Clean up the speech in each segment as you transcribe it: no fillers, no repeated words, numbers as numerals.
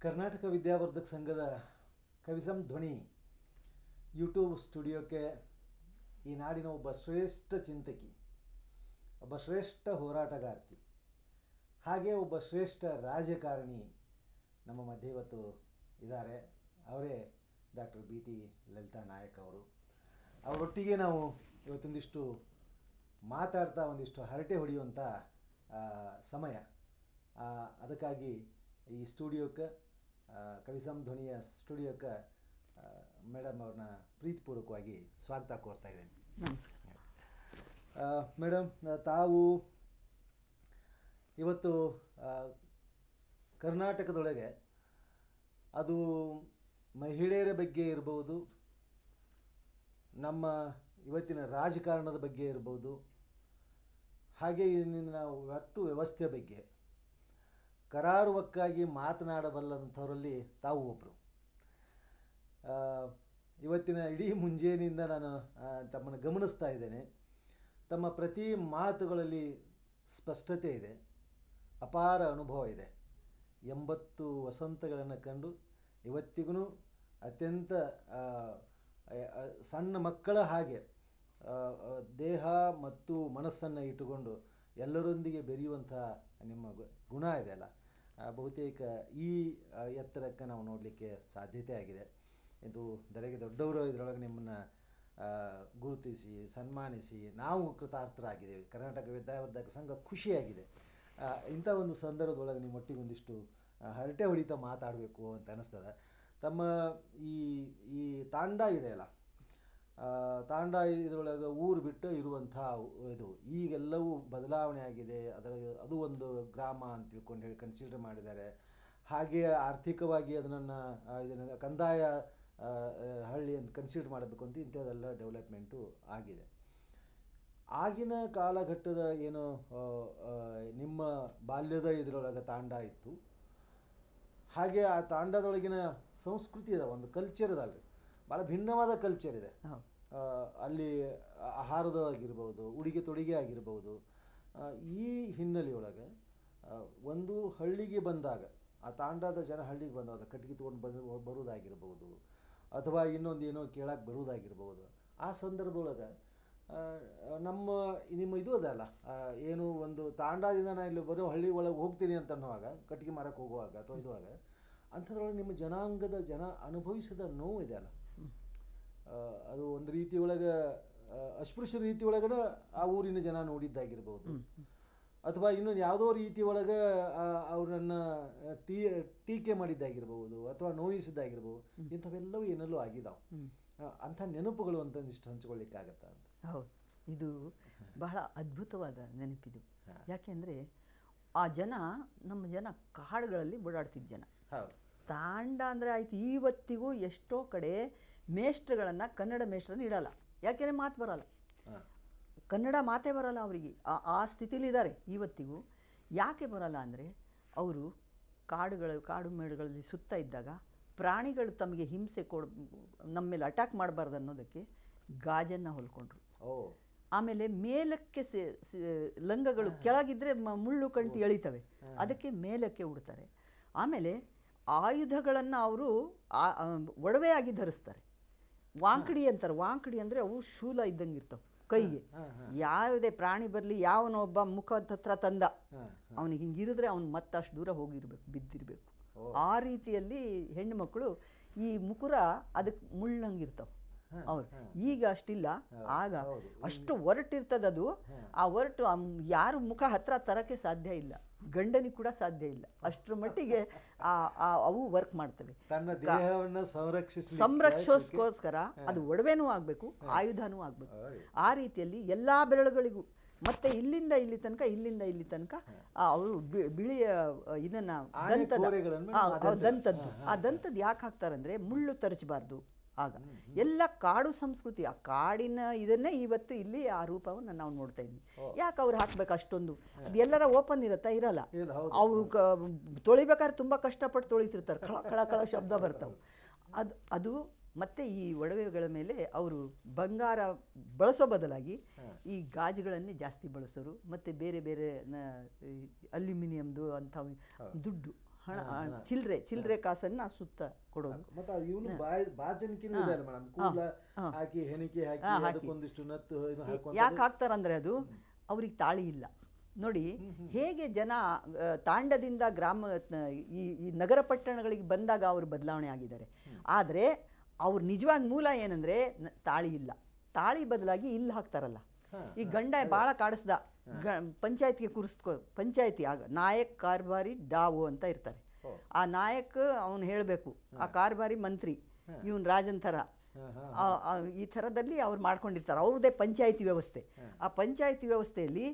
ಕರ್ನಾಟಕ ವಿದ್ಯಾವರ್ಧಕ ಸಂಘದ ಕವಿಸಂ ಧ್ವನಿ ಯೂಟ್ಯೂಬ್ ಸ್ಟುಡಿಯೋಕ್ಕೆ ಈ ನಾಡಿನ ಒಬ್ಬ ಶ್ರೇಷ್ಠ ಚಿಂತಕಿ, ಒಬ್ಬ ಶ್ರೇಷ್ಠ ಹೋರಾಟಗಾರ್ತಿ, ಹಾಗೆ ಒಬ್ಬ ಶ್ರೇಷ್ಠ ರಾಜಕಾರಣಿ ನಮ್ಮ ಮಧ್ಯೆ ಇವತ್ತು ಇದ್ದಾರೆ. ಅವರೇ ಡಾಕ್ಟರ್ BT ಲಲಿತಾ ನಾಯಕ್ ಅವರು. ಅವರೊಟ್ಟಿಗೆ ನಾವು ಇವತ್ತೊಂದಿಷ್ಟು ಮಾತಾಡ್ತಾ ಒಂದಿಷ್ಟು ಹರಟೆ ಹೊಡೆಯುವಂಥ ಸಮಯ. ಅದಕ್ಕಾಗಿ ಈ ಸ್ಟುಡಿಯೋಕ್ಕೆ, ಕವಿಸಂ ಧ್ವನಿಯ ಸ್ಟುಡಿಯೋಕ್ಕೆ ಮೇಡಮ್ ಅವ್ರನ್ನ ಪ್ರೀತಿಪೂರ್ವಕವಾಗಿ ಸ್ವಾಗತ ಕೋರ್ತಾ ಇದ್ದೇನೆ. ನಮಸ್ಕಾರ ಮೇಡಮ್, ತಾವು ಇವತ್ತು ಕರ್ನಾಟಕದೊಳಗೆ ಅದು ಮಹಿಳೆಯರ ಬಗ್ಗೆ ಇರ್ಬೋದು, ನಮ್ಮ ಇವತ್ತಿನ ರಾಜಕಾರಣದ ಬಗ್ಗೆ ಇರ್ಬೋದು, ಹಾಗೆ ಇಂದಿನ ಒಟ್ಟು ವ್ಯವಸ್ಥೆ ಬಗ್ಗೆ ಕರಾರುವಕ್ಕಾಗಿ ಮಾತನಾಡಬಲ್ಲಂಥವರಲ್ಲಿ ತಾವು ಒಬ್ಬರು. ಇವತ್ತಿನ ಇಡೀ ಮುಂಜಾನೆಯಿಂದ ನಾನು ತಮ್ಮನ್ನು ಗಮನಿಸ್ತಾ ಇದ್ದೇನೆ. ತಮ್ಮ ಪ್ರತಿ ಮಾತುಗಳಲ್ಲಿ ಸ್ಪಷ್ಟತೆ ಇದೆ, ಅಪಾರ ಅನುಭವ ಇದೆ. 80 ವಸಂತಗಳನ್ನು ಕಂಡು ಇವತ್ತಿಗೂ ಅತ್ಯಂತ ಸಣ್ಣ ಮಕ್ಕಳ ಹಾಗೆ ದೇಹ ಮತ್ತು ಮನಸ್ಸನ್ನು ಇಟ್ಟುಕೊಂಡು ಎಲ್ಲರೊಂದಿಗೆ ಬೆರೆಯುವಂಥ ನಿಮ್ಮ ಗುಣ ಇದೆಯಲ್ಲ, ಬಹುತೇಕ ಈ ಎತ್ತರಕ್ಕೆ ನಾವು ನೋಡಲಿಕ್ಕೆ ಸಾಧ್ಯತೆ ಆಗಿದೆ. ಇದು ದರೆಗೆ ದೊಡ್ಡವರು ಇದರೊಳಗೆ ನಿಮ್ಮನ್ನು ಗುರುತಿಸಿ ಸನ್ಮಾನಿಸಿ ನಾವು ಕೃತಾರ್ಥರಾಗಿದ್ದೇವೆ. ಕರ್ನಾಟಕ ವಿದ್ಯಾವರ್ಧಕ ಸಂಘ ಖುಷಿಯಾಗಿದೆ. ಇಂಥ ಒಂದು ಸಂದರ್ಭದೊಳಗೆ ನಿಮ್ಮೊಟ್ಟಿಗೆ ಒಂದಿಷ್ಟು ಹರಟೆ ಹೊಡಿತಾ ಮಾತಾಡಬೇಕು ಅಂತ ಅನ್ನಿಸ್ತದೆ. ತಮ್ಮ ಈ ತಾಂಡ ಇದೆಯಲ್ಲ, ತಾಂಡ ಇದರೊಳಗೆ ಊರು ಬಿಟ್ಟು ಇರುವಂಥ ಇದು ಈಗೆಲ್ಲವೂ ಬದಲಾವಣೆ ಆಗಿದೆ. ಅದು ಒಂದು ಗ್ರಾಮ ಅಂತ ತಿಳ್ಕೊಂಡು ಹೇಳಿ ಕನ್ಸಿಡರ್ ಮಾಡಿದ್ದಾರೆ. ಹಾಗೆ ಆರ್ಥಿಕವಾಗಿ ಇದನ್ನು ಕಂದಾಯ ಹಳ್ಳಿ ಅಂತ ಕನ್ಸಿಡರ್ ಮಾಡಬೇಕು ಅಂತ ಇಂಥದ್ದೆಲ್ಲ ಡೆವಲಪ್ಮೆಂಟು ಆಗಿದೆ. ಆಗಿನ ಕಾಲಘಟ್ಟದ ಏನು ನಿಮ್ಮ ಬಾಲ್ಯದ ಇದರೊಳಗೆ ತಾಂಡ ಇತ್ತು, ಹಾಗೆ ಆ ತಾಂಡದೊಳಗಿನ ಸಂಸ್ಕೃತಿ ಇದೆ, ಒಂದು ಕಲ್ಚರ್ ಇದಲ್ರಿ, ಭಾಳ ಭಿನ್ನವಾದ ಕಲ್ಚರ್ ಇದೆ. ಅಲ್ಲಿ ಆಹಾರದಾಗಿರ್ಬೋದು, ಉಡುಗೆ ತೊಡುಗೆ ಆಗಿರ್ಬೋದು. ಈ ಹಿನ್ನೆಲೆಯೊಳಗೆ ಒಂದು ಹಳ್ಳಿಗೆ ಬಂದಾಗ, ಆ ತಾಂಡದ ಜನ ಹಳ್ಳಿಗೆ ಬಂದಾಗ ಕಟ್ಟಿಗೆ ತೊಗೊಂಡು ಬರುವುದಾಗಿರ್ಬೋದು, ಅಥವಾ ಇನ್ನೊಂದು ಏನೋ ಕೇಳಕ್ಕೆ ಬರುವುದಾಗಿರ್ಬೋದು. ಆ ಸಂದರ್ಭದೊಳಗೆ ನಿಮ್ಮ ಇದು ಅದಲ್ಲ, ಏನು ಒಂದು ತಾಂಡದಿಂದ ನಾನು ಇಲ್ಲಿ ಬರೋ ಹಳ್ಳಿ ಒಳಗೆ ಹೋಗ್ತೀನಿ ಅಂತ ಅನ್ನುವಾಗ, ಕಟ್ಟಿಗೆ ಮಾರಕ್ಕೆ ಹೋಗುವಾಗ ಅಥವಾ ಇದುವಾಗ, ಅಂಥದ್ರೊಳಗೆ ನಿಮ್ಮ ಜನಾಂಗದ ಜನ ಅನುಭವಿಸಿದ ನೋವು ಇದೆಯಲ್ಲ, ಅದು ಒಂದು ರೀತಿ ಒಳಗೆ ಅಸ್ಪೃಶ್ಯ ರೀತಿ ಒಳಗಡೆ ಆ ಊರಿನ ಜನ ನೋಡಿದ್ದಾಗಿರ್ಬೋದು, ಅಥವಾ ಇನ್ನೊಂದು ಯಾವುದೋ ರೀತಿ ಒಳಗೆ ಅವರನ್ನು ಟೀಕೆ ಮಾಡಿದ್ದಾಗಿರ್ಬೋದು, ಅಥವಾ ನೋಯಿಸಿದ್ದಾಗಿರ್ಬೋದು. ಇಂಥವೆಲ್ಲವೂ ಏನೆಲ್ಲೂ ಆಗಿದ್ದಾವೆ. ಅಂಥ ನೆನಪುಗಳು ಅಂತಂದಿಷ್ಟು ಹಂಚ್ಕೊಳ್ಳಿಕ್ಕಾಗತ್ತಾ ಅಂತ. ಹೌದು, ಇದು ಬಹಳ ಅದ್ಭುತವಾದ ನೆನಪಿದು. ಯಾಕೆಂದರೆ ಆ ಜನ, ನಮ್ಮ ಜನ ಕಾಡುಗಳಲ್ಲಿ ಓಡಾಡ್ತಿದ್ದ ಜನ. ತಾಂಡ ಅಂದರೆ ಆಯ್ತು, ಇವತ್ತಿಗೂ ಎಷ್ಟೋ ಕಡೆ ಮೇಷ್ಟ್ರುಗಳನ್ನು, ಕನ್ನಡ ಮೇಷ್ಟ್ರನ್ನು ಇಡಲ್ಲ. ಯಾಕೆಂದರೆ ಮಾತು ಬರಲ್ಲ, ಕನ್ನಡ ಮಾತೇ ಬರಲ್ಲ ಅವರಿಗೆ. ಆ ಸ್ಥಿತಿಲಿದ್ದಾರೆ ಇವತ್ತಿಗೂ. ಯಾಕೆ ಬರಲ್ಲ ಅಂದರೆ, ಅವರು ಕಾಡು ಮೇಡುಗಳಲ್ಲಿ ಸುತ್ತ ಇದ್ದಾಗ ಪ್ರಾಣಿಗಳು ತಮಗೆ ಹಿಂಸೆ ನಮ್ಮ ಮೇಲೆ ಅಟ್ಯಾಕ್ ಮಾಡಬಾರ್ದು ಅನ್ನೋದಕ್ಕೆ ಗಾಜನ್ನು ಹೊಲ್ಕೊಂಡ್ರು. ಆಮೇಲೆ ಮೇಲಕ್ಕೆ ಲಂಗಗಳು ಕೆಳಗಿದ್ರೆ ಮುಳ್ಳು ಕಂಟಿ ಎಳಿತವೆ, ಅದಕ್ಕೆ ಮೇಲಕ್ಕೆ ಉಡ್ತಾರೆ. ಆಮೇಲೆ ಆಯುಧಗಳನ್ನು ಅವರು ಒಡವೆಯಾಗಿ ಧರಿಸ್ತಾರೆ. ವಾಂಕಡಿ ಅಂತಾರೆ. ವಾಂಕಡಿ ಅಂದರೆ ಅವು ಶೂಲ ಇದ್ದಂಗೆ ಇರ್ತವೆ ಕೈಗೆ. ಯಾವುದೇ ಪ್ರಾಣಿ ಬರಲಿ, ಯಾವನೊಬ್ಬ ಮುಖದ ಹತ್ರ ತಂದ ಅವನಿಗೆ ಹಿಂಗಿರಿದ್ರೆ ಅವ್ನು ಮತ್ತಷ್ಟು ದೂರ ಹೋಗಿರ್ಬೇಕು, ಬಿದ್ದಿರಬೇಕು. ಆ ರೀತಿಯಲ್ಲಿ ಹೆಣ್ಣು ಮಕ್ಕಳು ಈ ಮುಕುರ ಅದಕ್ಕೆ ಮುಳ್ಳಂಗಿರ್ತವೆ ಅವ್ರು. ಈಗ ಅಷ್ಟಿಲ್ಲ, ಆಗ ಅಷ್ಟು ಒರಟಿರ್ತದದು. ಆ ಒರಟು ಯಾರು ಮುಖ ಹತ್ರ ತರಕ್ಕೆ ಸಾಧ್ಯ ಇಲ್ಲ, ಗಂಡನಿಗೆ ಕೂಡ ಸಾಧ್ಯ ಇಲ್ಲ. ಅಷ್ಟರ ಮಟ್ಟಿಗೆ ಅವು ವರ್ಕ್ ಮಾಡ್ತವೆ. ಸಂರಕ್ಷಿಸೋಸ್ಕರ ಅದು ಒಡವೆನೂ ಆಗಬೇಕು, ಆಯುಧನೂ ಆಗಬೇಕು. ಆ ರೀತಿಯಲ್ಲಿ ಎಲ್ಲ ಬೆರಳುಗಳಿಗೂ, ಮತ್ತು ಇಲ್ಲಿಂದ ಇಲ್ಲಿ ತನಕ, ಇಲ್ಲಿಂದ ಇಲ್ಲಿ ತನಕ ಅವರು ಬಿಳಿಯ ಇದನ್ನು ದಂತದ್ದು, ಆ ದಂತದ್ದು ಯಾಕೆ ಹಾಕ್ತಾರಂದರೆ ಮುಳ್ಳು ತರಿಸಬಾರ್ದು. ಆಗ ಎಲ್ಲ ಕಾಡು ಸಂಸ್ಕೃತಿ, ಆ ಕಾಡಿನ ಇದನ್ನೇ ಇವತ್ತು ಇಲ್ಲಿ ಆ ರೂಪವನ್ನು ನಾವು ನೋಡ್ತಾ ಇದ್ವಿ. ಯಾಕೆ ಅವ್ರು ಹಾಕ್ಬೇಕು ಅಷ್ಟೊಂದು? ಅದು ಎಲ್ಲರ ಓಪನ್ ಇರುತ್ತಾ? ಇರಲ್ಲ. ಅವು ತೊಳಿಬೇಕಾದ್ರೆ ತುಂಬ ಕಷ್ಟಪಟ್ಟು ತೊಳಿತಿರ್ತಾರೆ, ಕಳ ಕಳ ಶಬ್ದ ಬರ್ತಾವೆ. ಅದು ಮತ್ತು ಈ ಒಡವೆಗಳ ಮೇಲೆ ಅವರು ಬಂಗಾರ ಬಳಸೋ ಬದಲಾಗಿ ಈ ಗಾಜುಗಳನ್ನೇ ಜಾಸ್ತಿ ಬಳಸೋರು. ಮತ್ತು ಬೇರೆ ಬೇರೆ ಅಲ್ಯೂಮಿನಿಯಮ್ದು ಅಂಥ ದುಡ್ಡು ಹಣ ಚಿಲ್ಲರೆ ಕಾಸನ್ನು ಸುತ್ತ ಕೊಡೋದು. ಮತ್ತೆ ಇವನು ಬಾಚಣಿಕೆನೂ ಇದೆ ಅಲ್ಲ ಮೇಡಮ್, ಕೂದಲ ಹಾಕಿ ಹೆಣಿಕೆ ಹಾಕಿ ಅದಕ್ಕೊಂದಿಷ್ಟು ನತ್ತು ಯಾಕೆ ಹಾಕ್ತಾರಂದ್ರೆ ಅದು ಅವ್ರಿಗೆ ತಾಳಿ ಇಲ್ಲ ನೋಡಿ. ಹೇಗೆ ಜನ ತಾಂಡದಿಂದ ಈ ನಗರ ಪಟ್ಟಣಗಳಿಗೆ ಬಂದಾಗ ಅವರು ಬದಲಾವಣೆ ಆಗಿದ್ದಾರೆ. ಆದರೆ ಅವ್ರ ನಿಜವಾದ ಮೂಲ ಏನಂದರೆ ತಾಳಿ ಇಲ್ಲ. ತಾಳಿ ಬದಲಾಗಿ ಇಲ್ಲಿ ಹಾಕ್ತಾರಲ್ಲ, ಈ ಗಂಡ ಭಾಳ ಕಾಡಿಸ್ದ ಪಂಚಾಯತ್ಗೆ ಪಂಚಾಯತಿ ಆಗ ನಾಯಕ್ ಕಾರ್ಬಾರಿ ಡಾವೋ ಅಂತ ಇರ್ತಾರೆ. ಆ ನಾಯಕ್ ಅವನು ಹೇಳಬೇಕು, ಆ ಕಾರ್ಬಾರಿ ಮಂತ್ರಿ ಇವನು ರಾಜನ್ ಥರ, ಈ ಥರದಲ್ಲಿ ಅವ್ರು ಮಾಡ್ಕೊಂಡಿರ್ತಾರೆ ಅವ್ರದ್ದೇ ಪಂಚಾಯತಿ ವ್ಯವಸ್ಥೆ. ಆ ಪಂಚಾಯತಿ ವ್ಯವಸ್ಥೆಯಲ್ಲಿ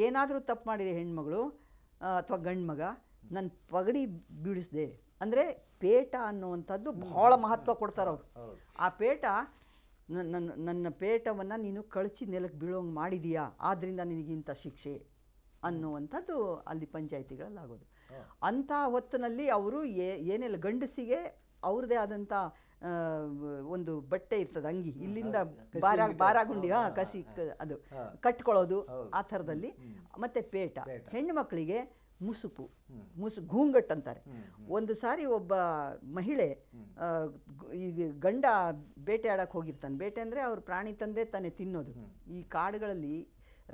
ಏನಾದರೂ ತಪ್ಪು ಮಾಡಿರಿ ಹೆಣ್ಮಗಳು ಅಥವಾ ಗಂಡು ಮಗ, ನನ್ನ ಪಗಡಿ ಬೀಳಿಸ್ದೆ ಅಂದರೆ ಪೇಟ ಅನ್ನುವಂಥದ್ದು ಭಾಳ ಮಹತ್ವ ಕೊಡ್ತಾರೆ ಅವರು. ಆ ಪೇಟ ನನ್ನ ಪೇಟವನ್ನು ನೀನು ಕಳಚಿ ನೆಲಕ್ಕೆ ಬೀಳೋಂಗೆ ಮಾಡಿದೀಯಾ, ಆದ್ದರಿಂದ ನಿನಗಿಂಥ ಶಿಕ್ಷೆ ಅನ್ನುವಂಥದ್ದು ಅಲ್ಲಿ ಪಂಚಾಯಿತಿಗಳಲ್ಲಿ ಆಗೋದು. ಅಂಥ ಹೊತ್ತಿನಲ್ಲಿ ಅವರು ಏನೆಲ್ಲ ಗಂಡಸಿಗೆ ಅವ್ರದ್ದೇ ಆದಂಥ ಒಂದು ಬಟ್ಟೆ ಇರ್ತದೆ, ಅಂಗಿ, ಇಲ್ಲಿಂದ ಬಾರಾಗುಂಡಿ ಕಸಿ ಅದು ಕಟ್ಕೊಳ್ಳೋದು ಆ ಥರದಲ್ಲಿ. ಮತ್ತು ಪೇಟ, ಹೆಣ್ಣು ಮಕ್ಕಳಿಗೆ ಮುಸುಕು ಘೂಂಗಟ್ ಅಂತಾರೆ. ಒಂದು ಸಾರಿ ಒಬ್ಬ ಮಹಿಳೆ ಈಗ ಗಂಡ ಬೇಟೆ ಆಡಕ್ಕೆ ಹೋಗಿರ್ತಾನೆ. ಬೇಟೆ ಅಂದರೆ ಅವ್ರ ಪ್ರಾಣಿ ತಂದೆ ತಾನೇ ತಿನ್ನೋದು. ಈ ಕಾಡುಗಳಲ್ಲಿ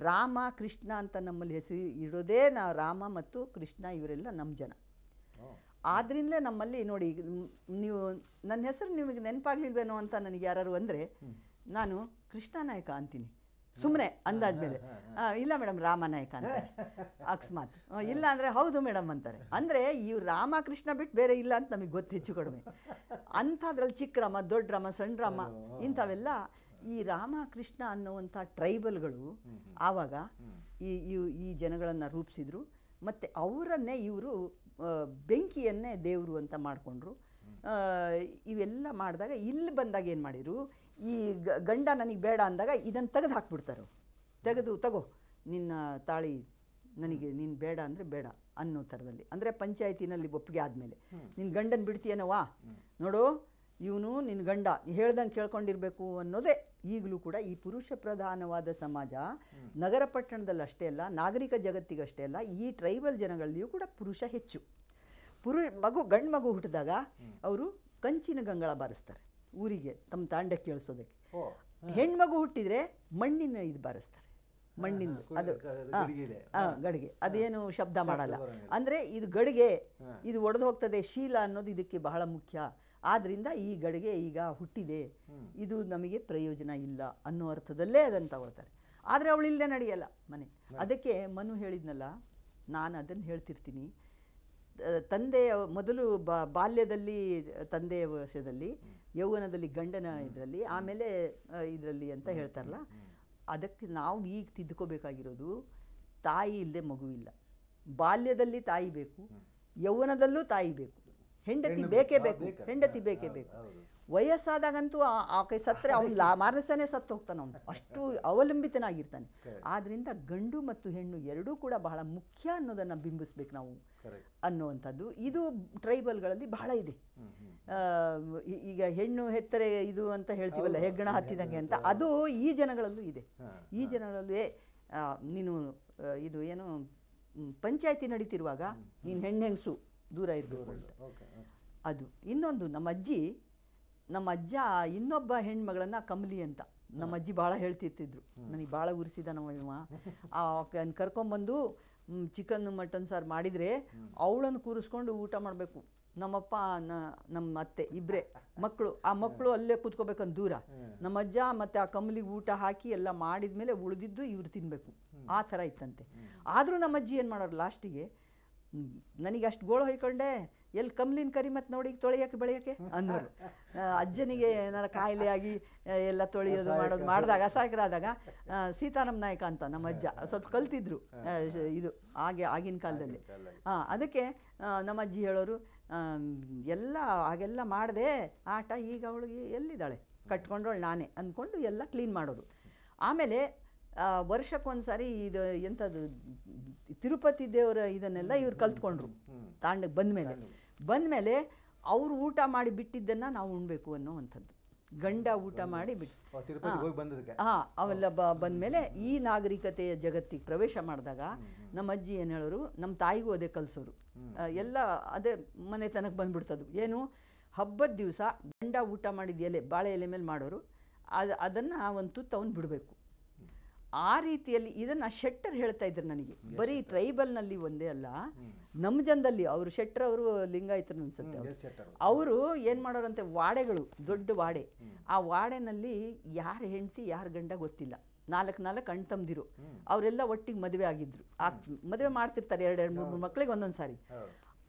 ರಾಮ ಕೃಷ್ಣ ಅಂತ ನಮ್ಮಲ್ಲಿ ಹೆಸರು ಇಡೋದೇ ರಾಮ ಮತ್ತು ಕೃಷ್ಣ, ಇವರೆಲ್ಲ ನಮ್ಮ ಜನ. ಆದ್ರಿಂದಲೇ ನಮ್ಮಲ್ಲಿ ನೋಡಿ, ನೀವು ನನ್ನ ಹೆಸರು ನಿಮಗೆ ನೆನಪಾಗ್ಲಿಲ್ವೇನೋ ಅಂತ ನನಗೆ ಯಾರು ಅಂದರೆ ನಾನು ಕೃಷ್ಣ ನಾಯಕ ಅಂತೀನಿ ಸುಮ್ಮನೆ ಅಂದಾಜ್ಮೇಲೆ. ಇಲ್ಲ ಮೇಡಮ್ ರಾಮನಾಯಕ ಅಂತಾರೆ ಅಕಸ್ಮಾತ್, ಇಲ್ಲ ಅಂದರೆ ಹೌದು ಮೇಡಮ್ ಅಂತಾರೆ. ಅಂದರೆ ಇವ್ರು ರಾಮ ಕೃಷ್ಣ ಬಿಟ್ಟು ಬೇರೆ ಇಲ್ಲ ಅಂತ ನಮಗೆ ಗೊತ್ತು ಹೆಚ್ಚು ಕಡಿಮೆ. ಅಂಥದ್ರಲ್ಲಿ ಚಿಕ್ಕ ರಾಮ, ದೊಡ್ಡ ರಾಮ, ಸಣ್ಣ ರಾಮ, ಇಂಥವೆಲ್ಲ ಈ ರಾಮ ಕೃಷ್ಣ ಅನ್ನುವಂಥ ಟ್ರೈಬಲ್ಗಳು ಆವಾಗ ಈ ಜನಗಳನ್ನು ರೂಪಿಸಿದ್ರು. ಮತ್ತು ಅವರನ್ನೇ ಇವರು ಬೆಂಕಿಯನ್ನೇ ದೇವರು ಅಂತ ಮಾಡಿಕೊಂಡ್ರು. ಇವೆಲ್ಲ ಮಾಡಿದಾಗ ಇಲ್ಲಿ ಬಂದಾಗ ಏನು ಮಾಡಿರು, ಈ ಗಂಡ ನನಗೆ ಬೇಡ ಅಂದಾಗ ಇದನ್ನು ತೆಗೆದು ಹಾಕ್ಬಿಡ್ತಾರೆ. ತಗೋ ನಿನ್ನ ತಾಳಿ ನನಗೆ, ನೀನು ಬೇಡ ಅಂದರೆ ಬೇಡ ಅನ್ನೋ ಥರದಲ್ಲಿ. ಅಂದರೆ ಪಂಚಾಯತಿನಲ್ಲಿ ಒಪ್ಪಿಗೆ ಆದಮೇಲೆ ನಿನ್ನ ಗಂಡನ ಬಿಡ್ತೀಯನವಾ, ನೋಡು ಇವನು ನಿನ್ನ ಗಂಡ ಹೇಳ್ದಂಗೆ ಕೇಳ್ಕೊಂಡಿರ್ಬೇಕು ಅನ್ನೋದೇ ಈಗಲೂ ಕೂಡ ಈ ಪುರುಷ ಪ್ರಧಾನವಾದ ಸಮಾಜ ನಗರ ಪಟ್ಟಣದಲ್ಲಿ ಅಷ್ಟೇ ಅಲ್ಲ, ನಾಗರಿಕ ಜಗತ್ತಿಗಷ್ಟೇ ಅಲ್ಲ, ಈ ಟ್ರೈಬಲ್ ಜನಗಳಲ್ಲಿಯೂ ಕೂಡ ಪುರುಷ ಹೆಚ್ಚು. ಗಂಡು ಮಗು ಹುಟ್ಟಿದಾಗ ಅವರು ಕಂಚಿನ ಗಂಗಳ ಬಾರಿಸ್ತಾರೆ ಊರಿಗೆ ತಮ್ಮ ತಾಂಡಕ್ಕೆ ಕೇಳಿಸೋದಕ್ಕೆ. ಹೆಣ್ಮಗು ಹುಟ್ಟಿದರೆ ಮಣ್ಣಿನ ಇದು ಬಾರಿಸ್ತಾರೆ, ಮಣ್ಣಿಂದು ಅದು ಗಡಿಗೆ, ಅದೇನು ಶಬ್ದ ಮಾಡಲ್ಲ. ಅಂದರೆ ಇದು ಗಡಿಗೆ, ಇದು ಒಡೆದು ಹೋಗ್ತದೆ, ಶೀಲ ಅನ್ನೋದು ಇದಕ್ಕೆ ಬಹಳ ಮುಖ್ಯ. ಆದ್ದರಿಂದ ಈ ಗಡಿಗೆ ಈಗ ಹುಟ್ಟಿದೆ, ಇದು ನಮಗೆ ಪ್ರಯೋಜನ ಇಲ್ಲ ಅನ್ನೋ ಅರ್ಥದಲ್ಲೇ ಅದನ್ನು ತಗೊಳ್ತಾರೆ. ಆದರೆ ಅವಳಿಲ್ಲದೆ ನಡೆಯಲ್ಲ ಮನೆ. ಅದಕ್ಕೆ ಮನು ಹೇಳಿದ್ನಲ್ಲ, ನಾನು ಅದನ್ನು ಹೇಳ್ತಿರ್ತೀನಿ. ತಂದೆಯ ಮೊದಲು ಬಾಲ್ಯದಲ್ಲಿ ತಂದೆಯ ವಶದಲ್ಲಿ, ಯೌವನದಲ್ಲಿ ಗಂಡನ ಇದರಲ್ಲಿ, ಆಮೇಲೆ ಇದರಲ್ಲಿ ಅಂತ ಹೇಳ್ತಾರಲ್ಲ, ಅದಕ್ಕೆ ನಾವು ಈಗ ತಿದ್ದುಕೋಬೇಕಾಗಿರೋದು, ತಾಯಿ ಇಲ್ಲದೆ ಮಗು ಇಲ್ಲ. ಬಾಲ್ಯದಲ್ಲಿ ತಾಯಿ ಬೇಕು, ಯೌವನದಲ್ಲೂ ತಾಯಿ ಬೇಕು, ಹೆಂಡತಿ ಬೇಕೇ ಬೇಕು, ಹೆಂಡತಿ ಬೇಕೇ ಬೇಕು. ವಯಸ್ಸಾದಾಗಂತೂ ಆಕೆ ಸತ್ತರೆ ಅವ್ನು ಮಾನಸನೇ ಸತ್ತು ಹೋಗ್ತಾನೆ, ಅವನು ಅಷ್ಟು ಅವಲಂಬಿತನಾಗಿರ್ತಾನೆ. ಆದ್ದರಿಂದ ಗಂಡು ಮತ್ತು ಹೆಣ್ಣು ಎರಡೂ ಕೂಡ ಬಹಳ ಮುಖ್ಯ ಅನ್ನೋದನ್ನು ಬಿಂಬಿಸ್ಬೇಕು ನಾವು ಅನ್ನುವಂಥದ್ದು. ಇದು ಟ್ರೈಬಲ್ಗಳಲ್ಲಿ ಬಹಳ ಇದೆ. ಈಗ ಹೆಣ್ಣು ಹೆತ್ತರೆ ಇದು ಅಂತ ಹೇಳ್ತೀವಲ್ಲ, ಹೆಗ್ಗಣ ಹತ್ತಿದಂಗೆ ಅಂತ, ಅದು ಈ ಜನಗಳಲ್ಲೂ ಇದೆ. ಈ ಜನಗಳಲ್ಲೂ ನೀನು ಇದು ಏನು ಪಂಚಾಯತಿ ನಡೀತಿರುವಾಗ ನೀನು ಹೆಣ್ಣೆಂಗಸು ದೂರ ಇರಬೇಕು ಅಂತ. ಅದು ಇನ್ನೊಂದು, ನಮ್ಮ ಅಜ್ಜ ಇನ್ನೊಬ್ಬ ಹೆಣ್ಮಗಳನ್ನು ಕಮಲಿ ಅಂತ ನಮ್ಮ ಅಜ್ಜಿ ಭಾಳ ಹೇಳ್ತಿರ್ತಿದ್ರು. ನನಗೆ ಭಾಳ ಉರಿಸಿದ ನಮ್ಮ ಕರ್ಕೊಂಬಂದು ಚಿಕನ್ ಮಟನ್ ಸಾರು ಮಾಡಿದರೆ ಅವಳನ್ನು ಕೂರಿಸ್ಕೊಂಡು ಊಟ ಮಾಡಬೇಕು. ನಮ್ಮಪ್ಪ ನಮ್ಮ ಅತ್ತೆ ಇಬ್ಬರೇ ಮಕ್ಕಳು, ಆ ಮಕ್ಕಳು ಅಲ್ಲೇ ಕೂತ್ಕೋಬೇಕಂತ ದೂರ. ನಮ್ಮ ಅಜ್ಜ ಮತ್ತು ಆ ಕಮಲಿಗೆ ಊಟ ಹಾಕಿ ಎಲ್ಲ ಮಾಡಿದ ಮೇಲೆ ಉಳಿದಿದ್ದು ಇವ್ರು ತಿನ್ನಬೇಕು, ಆ ಥರ ಇತ್ತಂತೆ. ಆದರೂ ನಮ್ಮ ಅಜ್ಜಿ ಏನು ಮಾಡೋರು, ಲಾಸ್ಟಿಗೆ ನನಗೆ ಅಷ್ಟು ಗೋಳು ಹೊಯ್ಕೊಂಡೆ, ಎಲ್ಲಿ ಕಮ್ಲಿನ ಕರಿ ಮತ್ತು ನೋಡಿ ತೊಳೆಯೋಕೆ ಬೆಳೆಯೋಕ್ಕೆ ಅನ್ನೋರು. ಅಜ್ಜನಿಗೆ ಏನಾರು ಕಾಯಿಲೆ ಆಗಿ ಎಲ್ಲ ತೊಳೆಯೋದು ಮಾಡಿದಾಗ ಅಸಹ್ಯರಾದಾಗ ಸೀತಾರಾಮ್ ನಾಯಕ ಅಂತ ನಮ್ಮ ಅಜ್ಜ ಸ್ವಲ್ಪ ಕಲ್ತಿದ್ರು ಇದು ಆಗಿನ ಕಾಲದಲ್ಲಿ. ಅದಕ್ಕೆ ನಮ್ಮ ಅಜ್ಜಿ ಹೇಳೋರು, ಹಾಗೆಲ್ಲ ಮಾಡಿದೆ ಆಟ, ಈಗ ಅವಳಿಗೆ ಎಲ್ಲಿದ್ದಾಳೆ, ಕಟ್ಕೊಂಡವಳು ನಾನೇ ಅಂದ್ಕೊಂಡು ಎಲ್ಲ ಕ್ಲೀನ್ ಮಾಡೋರು. ಆಮೇಲೆ ವರ್ಷಕ್ಕೊಂದು ಸಾರಿ ಇದು ಎಂಥದ್ದು ತಿರುಪತಿ ದೇವರ ಇದನ್ನೆಲ್ಲ ಇವ್ರು ಕಲ್ತ್ಕೊಂಡ್ರು. ತಾಂಡಕ್ಕೆ ಬಂದಮೇಲೆ ಅವರು ಊಟ ಮಾಡಿ ಬಿಟ್ಟಿದ್ದನ್ನು ನಾವು ಉಣ್ಬೇಕು ಅನ್ನೋವಂಥದ್ದು. ಗಂಡ ಊಟ ಮಾಡಿ ತಿರುಪತಿಗೆ ಹೋಗಿ ಬಂದದಕ್ಕೆ ಅವೆಲ್ಲ ಬಂದಮೇಲೆ ಈ ನಾಗರಿಕತೆಯ ಜಗತ್ತಿಗೆ ಪ್ರವೇಶ ಮಾಡಿದಾಗ ನಮ್ಮ ಅಜ್ಜಿ ಏನು ಹೇಳೋರು, ನಮ್ಮ ತಾಯಿಗೂ ಅದೇ ಕಲಿಸೋರು. ಎಲ್ಲ ಅದೇ ಮನೆತನಕ್ಕೆ ಬಂದ್ಬಿಡ್ತದು. ಏನು ಹಬ್ಬದ ದಿವಸ ಗಂಡ ಊಟ ಮಾಡಿದ ಎಲೆ, ಬಾಳೆ ಎಲೆ ಮೇಲೆ ಮಾಡೋರು, ಅದನ್ನು ಒಂದು ತುತ್ತು ಅವನು ಬಿಡಬೇಕು. ಆ ರೀತಿಯಲ್ಲಿ ಇದನ್ನು ಶೆಟ್ಟರ್ ಹೇಳ್ತಾ ಇದ್ರು ನನಗೆ. ಬರೀ ಟ್ರೈಬಲ್ನಲ್ಲಿ ಒಂದೇ ಅಲ್ಲ, ನಮ್ಮ ಜನದಲ್ಲಿ ಅವರು ಶೆಟ್ಟರ್ ಅವರು ಲಿಂಗಾಯತರು ಅನ್ಸುತ್ತೆ. ಅವರು ಏನು ಮಾಡೋರಂತೆ, ವಾಡೆಗಳು, ದೊಡ್ಡ ವಾಡೆ, ಆ ವಾಡೆನಲ್ಲಿ ಯಾರ ಹೆಂಡತಿ ಯಾರ ಗಂಡ ಗೊತ್ತಿಲ್ಲ, 4 ಅಣ್ಣ ತಮ್ಮದಿರು, ಅವರೆಲ್ಲ ಒಟ್ಟಿಗೆ ಮದುವೆ ಆಗಿದ್ರು. ಮದುವೆ ಮಾಡ್ತಿರ್ತಾರೆ 2-3 ಮಕ್ಕಳಿಗೆ ಒಂದೊಂದು ಸಾರಿ.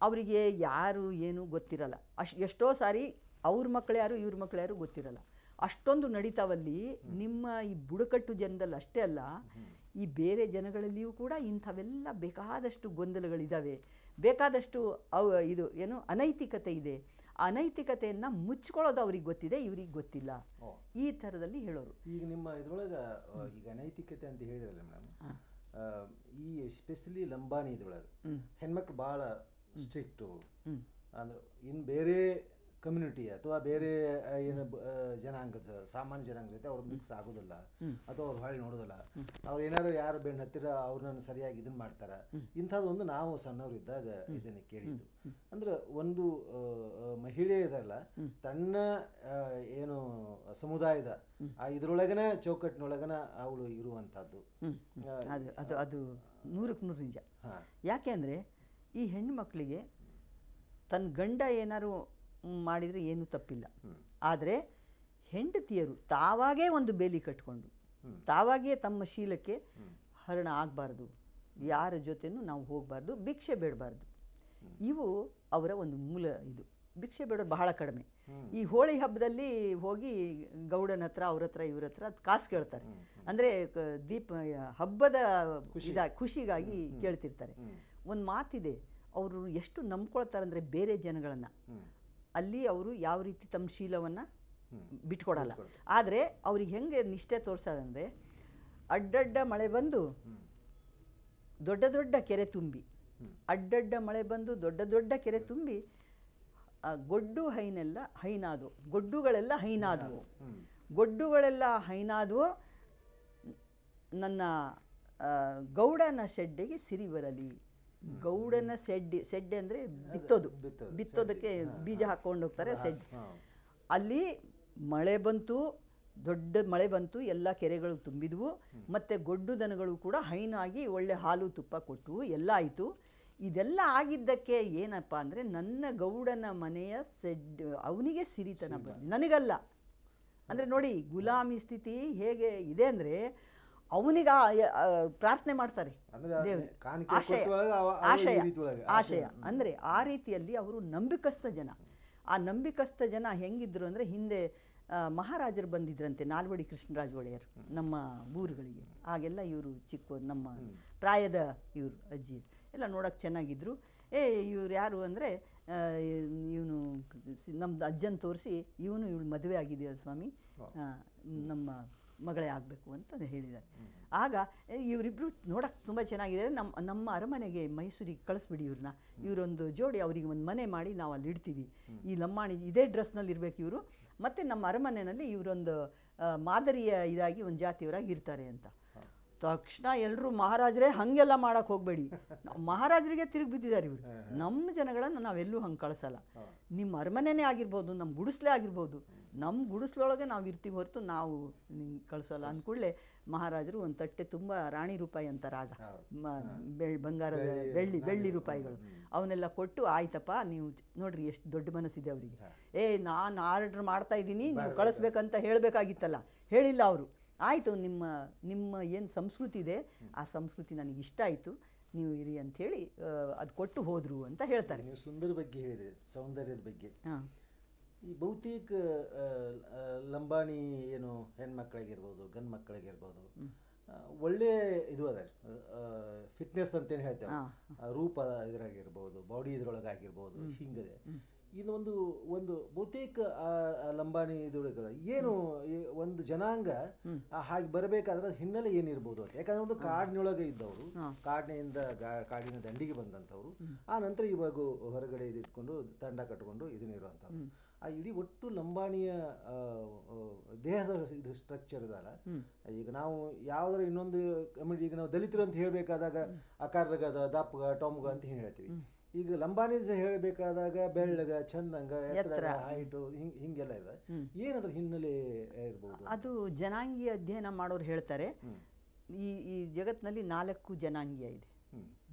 ಅವರಿಗೆ ಯಾರು ಏನು ಗೊತ್ತಿರಲ್ಲ. ಎಷ್ಟೋ ಸಾರಿ ಅವ್ರ ಮಕ್ಕಳು ಯಾರು ಇವ್ರ ಮಕ್ಕಳು ಯಾರು ಗೊತ್ತಿರಲ್ಲ. ಅಷ್ಟೊಂದು ನಡೀತಾವಲ್ಲಿ. ನಿಮ್ಮ ಈ ಬುಡಕಟ್ಟು ಜನದಲ್ಲಿ ಅಷ್ಟೇ ಅಲ್ಲ, ಈ ಬೇರೆ ಜನಗಳಲ್ಲಿಯೂ ಕೂಡ ಇಂಥವೆಲ್ಲ ಬೇಕಾದಷ್ಟು ಗೊಂದಲಗಳಿದ್ದಾವೆ, ಬೇಕಾದಷ್ಟು ಇದು ಏನು ಅನೈತಿಕತೆ ಇದೆ. ಅನೈತಿಕತೆಯನ್ನು ಮುಚ್ಕೊಳ್ಳೋದು ಅವ್ರಿಗೆ ಗೊತ್ತಿದೆ, ಇವ್ರಿಗೆ ಗೊತ್ತಿಲ್ಲ. ಈ ಥರದಲ್ಲಿ ಹೇಳೋರು. ಈಗ ನಿಮ್ಮ ಇದ್ರೊಳಗೆ ಈಗ ಅನೈತಿಕತೆ ಅಂತ ಹೇಳಿದ್ರಲ್ಲ ಮೇಡಮ್, ಈ ಎಸ್ಪೆಷಲಿ ಲಂಬಾಣಿ ಇದ್ರೊಳಗೆ ಹೆಣ್ಮಕ್ಳು ಭಾಳ ಸ್ಟ್ರಿಕ್ಟು. ಅಂದ್ರೆ ಇನ್ನು ಬೇರೆ ಕಮ್ಯುನಿಟಿ ಅಥವಾ ಬೇರೆ ಏನು ಜನಾಂಗದ ಸಾಮಾನ್ಯ ಜನಾಂಗ ಜೊತೆ ಅವ್ರು ಮಿಕ್ಸ್ ಆಗೋದಿಲ್ಲ, ಅಥವಾ ಅವ್ರು ಹೊಳ್ಳಿ ನೋಡೋದಿಲ್ಲ. ಅವ್ರು ಏನಾರು ಯಾರು ಬೆನ್ನು ಹತ್ತಿರ ಅವ್ರನ್ನ ಸರಿಯಾಗಿ ಇದನ್ನು ಮಾಡ್ತಾರೆ. ಇಂಥದ್ದು ಒಂದು ನಾವು ಸಣ್ಣವ್ರು ಇದ್ದಾಗ ಇದನ್ನು ಕೇಳಿದ್ದು. ಅಂದ್ರೆ ಒಂದು ಮಹಿಳೆ ಇದಲ್ಲ, ತನ್ನ ಏನು ಸಮುದಾಯದ ಇದರೊಳಗನ ಚೌಕಟ್ಟಿನೊಳಗನ ಅವಳು ಇರುವಂಥದ್ದು. ಅದು 100% ನಿಜ. ಯಾಕೆ ಅಂದರೆ ಈ ಹೆಣ್ಣು ಮಕ್ಕಳಿಗೆ ತನ್ನ ಗಂಡ ಏನಾರು ಮಾಡಿದರೆ ಏನೂ ತಪ್ಪಿಲ್ಲ. ಆದರೆ ಹೆಂಡತಿಯರು ತಾವಾಗೇ ಒಂದು ಬೇಲಿ ಕಟ್ಕೊಂಡು ತಾವಾಗೇ ತಮ್ಮ ಶೀಲಕ್ಕೆ ಹರಣ ಆಗಬಾರ್ದು, ಯಾರ ಜೊತೆನೂ ನಾವು ಹೋಗಬಾರ್ದು, ಭಿಕ್ಷೆ ಬೇಡಬಾರ್ದು. ಇವು ಅವರ ಒಂದು ಮೂಲ. ಇದು ಭಿಕ್ಷೆ ಬೇಡೋದು ಬಹಳ ಕಡಿಮೆ. ಈ ಹೋಳಿ ಹಬ್ಬದಲ್ಲಿ ಹೋಗಿ ಗೌಡನ ಹತ್ರ ಅವ್ರ ಹತ್ರ ಇವ್ರ ಹತ್ರ ಅದು ಕಾಸು ಕೇಳ್ತಾರೆ. ಅಂದರೆ ಹಬ್ಬದ ಖುಷಿಗಾಗಿ ಕೇಳ್ತಿರ್ತಾರೆ. ಒಂದು ಮಾತಿದೆ, ಅವರು ಎಷ್ಟು ನಂಬ್ಕೊಳ್ತಾರೆ ಅಂದರೆ ಬೇರೆ ಜನಗಳನ್ನು, ಅಲ್ಲಿ ಅವರು ಯಾವ ರೀತಿ ತಮ್ಮ ಶೀಲವನ್ನು ಬಿಟ್ಕೊಡಲ್ಲ. ಆದರೆ ಅವ್ರಿಗೆ ಹೆಂಗೆ ನಿಷ್ಠೆ ತೋರಿಸೋದಂದರೆ, ಅಡ್ಡಡ್ಡ ಮಳೆ ಬಂದು ದೊಡ್ಡ ದೊಡ್ಡ ಕೆರೆ ತುಂಬಿ, ಅಡ್ಡಡ್ಡ ಮಳೆ ಬಂದು ದೊಡ್ಡ ದೊಡ್ಡ ಕೆರೆ ತುಂಬಿ, ಗೊಡ್ಡು ಹೈನೆಲ್ಲ ಹೈನಾದವು, ಗೊಡ್ಡುಗಳೆಲ್ಲ ಹೈನಾದವು, ಗೊಡ್ಡುಗಳೆಲ್ಲ ಹೈನಾದವು, ನನ್ನ ಗೌಡನ ಶೆಡ್ಡಿಗೆ ಸಿರಿ ಬರಲಿ. ಗೌಡನ ಸೆಡ್ಡೆ ಅಂದರೆ ಬಿತ್ತೋದಕ್ಕೆ ಬೀಜ ಹಾಕ್ಕೊಂಡು ಹೋಗ್ತಾರೆ ಸೆಡ್. ಅಲ್ಲಿ ಮಳೆ ಬಂತು, ದೊಡ್ಡ ಮಳೆ ಬಂತು, ಎಲ್ಲ ಕೆರೆಗಳು ತುಂಬಿದ್ವು, ಮತ್ತು ಗೊಡ್ಡು ದನಗಳು ಕೂಡ ಹೈನಾಗಿ ಒಳ್ಳೆ ಹಾಲು ತುಪ್ಪ ಕೊಟ್ಟವು, ಎಲ್ಲ ಆಯಿತು. ಇದೆಲ್ಲ ಆಗಿದ್ದಕ್ಕೆ ಏನಪ್ಪ ಅಂದರೆ, ನನ್ನ ಗೌಡನ ಮನೆಯ ಸೆಡ್ ಅವನಿಗೆ ಸಿರಿತನ ಬರಲಿ, ನನಗಲ್ಲ. ಅಂದರೆ ನೋಡಿ, ಗುಲಾಮಿ ಸ್ಥಿತಿ ಹೇಗೆ ಇದೆ ಅಂದರೆ, ಅವನಿಗೆ ಪ್ರಾರ್ಥನೆ ಮಾಡ್ತಾರೆ ಆಶಯ ಅಂದರೆ ಆ ರೀತಿಯಲ್ಲಿ ಅವರು ನಂಬಿಕಸ್ಥ ಜನ. ಆ ನಂಬಿಕಸ್ಥ ಜನ ಹೆಂಗಿದ್ರು ಅಂದರೆ, ಹಿಂದೆ ಮಹಾರಾಜರು ಬಂದಿದ್ರಂತೆ, ನಾಲ್ವಡಿ ಕೃಷ್ಣರಾಜ ಒಡೆಯರು ನಮ್ಮ ಊರುಗಳಿಗೆ. ಆಗೆಲ್ಲ ಇವರು ನಮ್ಮ ಪ್ರಾಯದ ಇವರು ಅಜ್ಜಿ ಎಲ್ಲ ನೋಡೋಕೆ ಚೆನ್ನಾಗಿದ್ರು. ಇವ್ರು ಯಾರು ಅಂದರೆ, ಇವನು ನಮ್ಮದು ಅಜ್ಜನ ತೋರಿಸಿ, ಇವಳು ಮದುವೆ ಆಗಿದೆಯಲ್ಲ ಸ್ವಾಮಿ, ನಮ್ಮ ಮಗಳೇ ಆಗಬೇಕು ಅಂತ ಹೇಳಿದ್ದಾರೆ. ಆಗ ಇವರಿಬ್ಬರು ನೋಡೋಕ್ಕೆ ತುಂಬ ಚೆನ್ನಾಗಿದೆ, ನಮ್ಮ ಅರಮನೆಗೆ ಮೈಸೂರಿಗೆ ಕಳಿಸ್ಬಿಡಿ ಇವ್ರನ್ನ, ಇವರೊಂದು ಜೋಡಿ, ಅವರಿಗೆ ಒಂದು ಮನೆ ಮಾಡಿ ನಾವು ಅಲ್ಲಿ ಇಡ್ತೀವಿ, ಈ ಲಂಬಾಣಿ ಇದೇ ಡ್ರೆಸ್ನಲ್ಲಿ ಇರಬೇಕು ಇವರು, ಮತ್ತು ನಮ್ಮ ಅರಮನೆಯಲ್ಲಿ ಇವರೊಂದು ಮಾದರಿಯ ಇದಾಗಿ ಒಂದು ಜಾತಿಯವರಾಗಿ ಇರ್ತಾರೆ ಅಂತ. ತಕ್ಷಣ ಎಲ್ಲರೂ, ಮಹಾರಾಜರೇ ಹಾಗೆಲ್ಲ ಮಾಡೋಕ್ಕೆ ಹೋಗಬೇಡಿ, ಮಹಾರಾಜರಿಗೆ ತಿರುಗಿ ಬಿದ್ದಿದ್ದಾರೆ ಇವರು, ನಮ್ಮ ಜನಗಳನ್ನು ನಾವೆಲ್ಲೂ ಹಂಗೆ ಕಳಿಸಲ್ಲ, ನಿಮ್ಮ ಅರಮನೆನೇ ಆಗಿರ್ಬೋದು, ನಮ್ಮ ಗುಡಿಸ್ಲೇ ಆಗಿರ್ಬೋದು, ನಮ್ಮ ಗುಡಿಸ್ಲೊಳಗೆ ನಾವು ಇರ್ತೀವಿ ಹೊರತು ನಾವು ನಿಮ್ಗೆ ಕಳಿಸೋಲ್ಲ. ಅಂದ್ಕೂಡಲೇ ಮಹಾರಾಜರು ಒಂದು ತಟ್ಟೆ ತುಂಬ ರಾಣಿ ರೂಪಾಯಿ ಅಂತಾರೆ ಆಗ, ಬಂಗಾರದ ಬೆಳ್ಳಿ ರೂಪಾಯಿಗಳು ಅವನ್ನೆಲ್ಲ ಕೊಟ್ಟು, ಆಯ್ತಪ್ಪ ನೀವು ನೋಡ್ರಿ ಎಷ್ಟು ದೊಡ್ಡ ಮನಸ್ಸಿದೆ ಅವರಿಗೆ, ನಾನು ಆರ್ಡ್ರ್ ಮಾಡ್ತಾ ಇದ್ದೀನಿ, ನೀವು ಕಳಿಸ್ಬೇಕಂತ ಹೇಳಬೇಕಾಗಿತ್ತಲ್ಲ, ಹೇಳಿಲ್ಲ ಅವರು. ಆಯಿತು, ನಿಮ್ಮ ಏನು ಸಂಸ್ಕೃತಿ ಇದೆ ಆ ಸಂಸ್ಕೃತಿ ನನಗೆ ಇಷ್ಟ ಆಯಿತು, ನೀವು ಇರಿ ಅಂಥೇಳಿ ಅದು ಕೊಟ್ಟು ಹೋದರು ಅಂತ ಹೇಳ್ತಾರೆ. ನೀವು ಸುಂದರ ಬಗ್ಗೆ ಹೇಳಿದೆ, ಸೌಂದರ್ಯದ ಬಗ್ಗೆ. ಈ ಬಹುತೇಕ ಲಂಬಾಣಿ ಏನು ಹೆಣ್ಮಕ್ಳಿಗಿರ್ಬೋದು ಗಂಡು ಮಕ್ಕಳಿಗಿರ್ಬೋದು ಒಳ್ಳೆ ಇದು ಅದ, ಫಿಟ್ನೆಸ್ ಅಂತೇನು ಹೇಳ್ತೇವೆ, ರೂಪ ಇದ್ರಾಗಿರ್ಬೋದು, ಬಾಡಿ ಇದ್ರೊಳಗಾಗಿರ್ಬೋದು, ಹಿಂಗಿದೆ. ಇದು ಒಂದು ಬಹುತೇಕ ಲಂಬಾಣಿ ಇದ್ರೊಳಗೆ ಏನು ಒಂದು ಜನಾಂಗ ಹಾಗೆ ಬರಬೇಕಾದ್ರೆ ಹಿನ್ನೆಲೆ ಏನಿರ್ಬೋದು ಅಂತ. ಯಾಕಂದ್ರೆ ಒಂದು ಕಾಡಿನೊಳಗೆ ಇದ್ದವರು, ಕಾಡಿನ ದಂಡಿಗೆ ಬಂದಂಥವ್ರು, ಆ ನಂತರ ಇವಾಗ ಹೊರಗಡೆ ಇದಿಟ್ಕೊಂಡು ತಂಡ ಕಟ್ಕೊಂಡು ಇದನ್ನಿರುವಂಥವ್ರು. ಆ ಇಡೀ ಒಟ್ಟು ಲಂಬಾಣಿಯ ದೇಹದ ಇದು ಸ್ಟ್ರಕ್ಚರ್ ಇದಲ್ಲ, ಈಗ ನಾವು ಯಾವುದರ ಇನ್ನೊಂದು ಕಮ್ಯುನಿಟಿ, ಈಗ ನಾವು ದಲಿತರು ಅಂತ ಹೇಳಬೇಕಾದಾಗ ಅಕಾರ್ರಗದ ದಪ್ಪಗ ಟೊಮ್ಗ ಅಂತ ಹೇಳ್ತೀವಿ. ಈಗ ಲಂಬಾನೀಸ್ ಹೇಳಬೇಕಾದಾಗ ಬೆಳ್ಳಗ ಚಂದಂಗ ಎತ್ತರ ಹೈಟು ಹಿಂಗೆಲ್ಲ ಇದೆ. ಏನಾದ್ರೂ ಹಿನ್ನೆಲೆ ಇರ್ಬೋದು? ಅದು ಜನಾಂಗೀಯ ಅಧ್ಯಯನ ಮಾಡೋರು ಹೇಳ್ತಾರೆ, ಈ ಜಗತ್ತಿನಲ್ಲಿ 4 ಜನಾಂಗೀಯ ಇದೆ.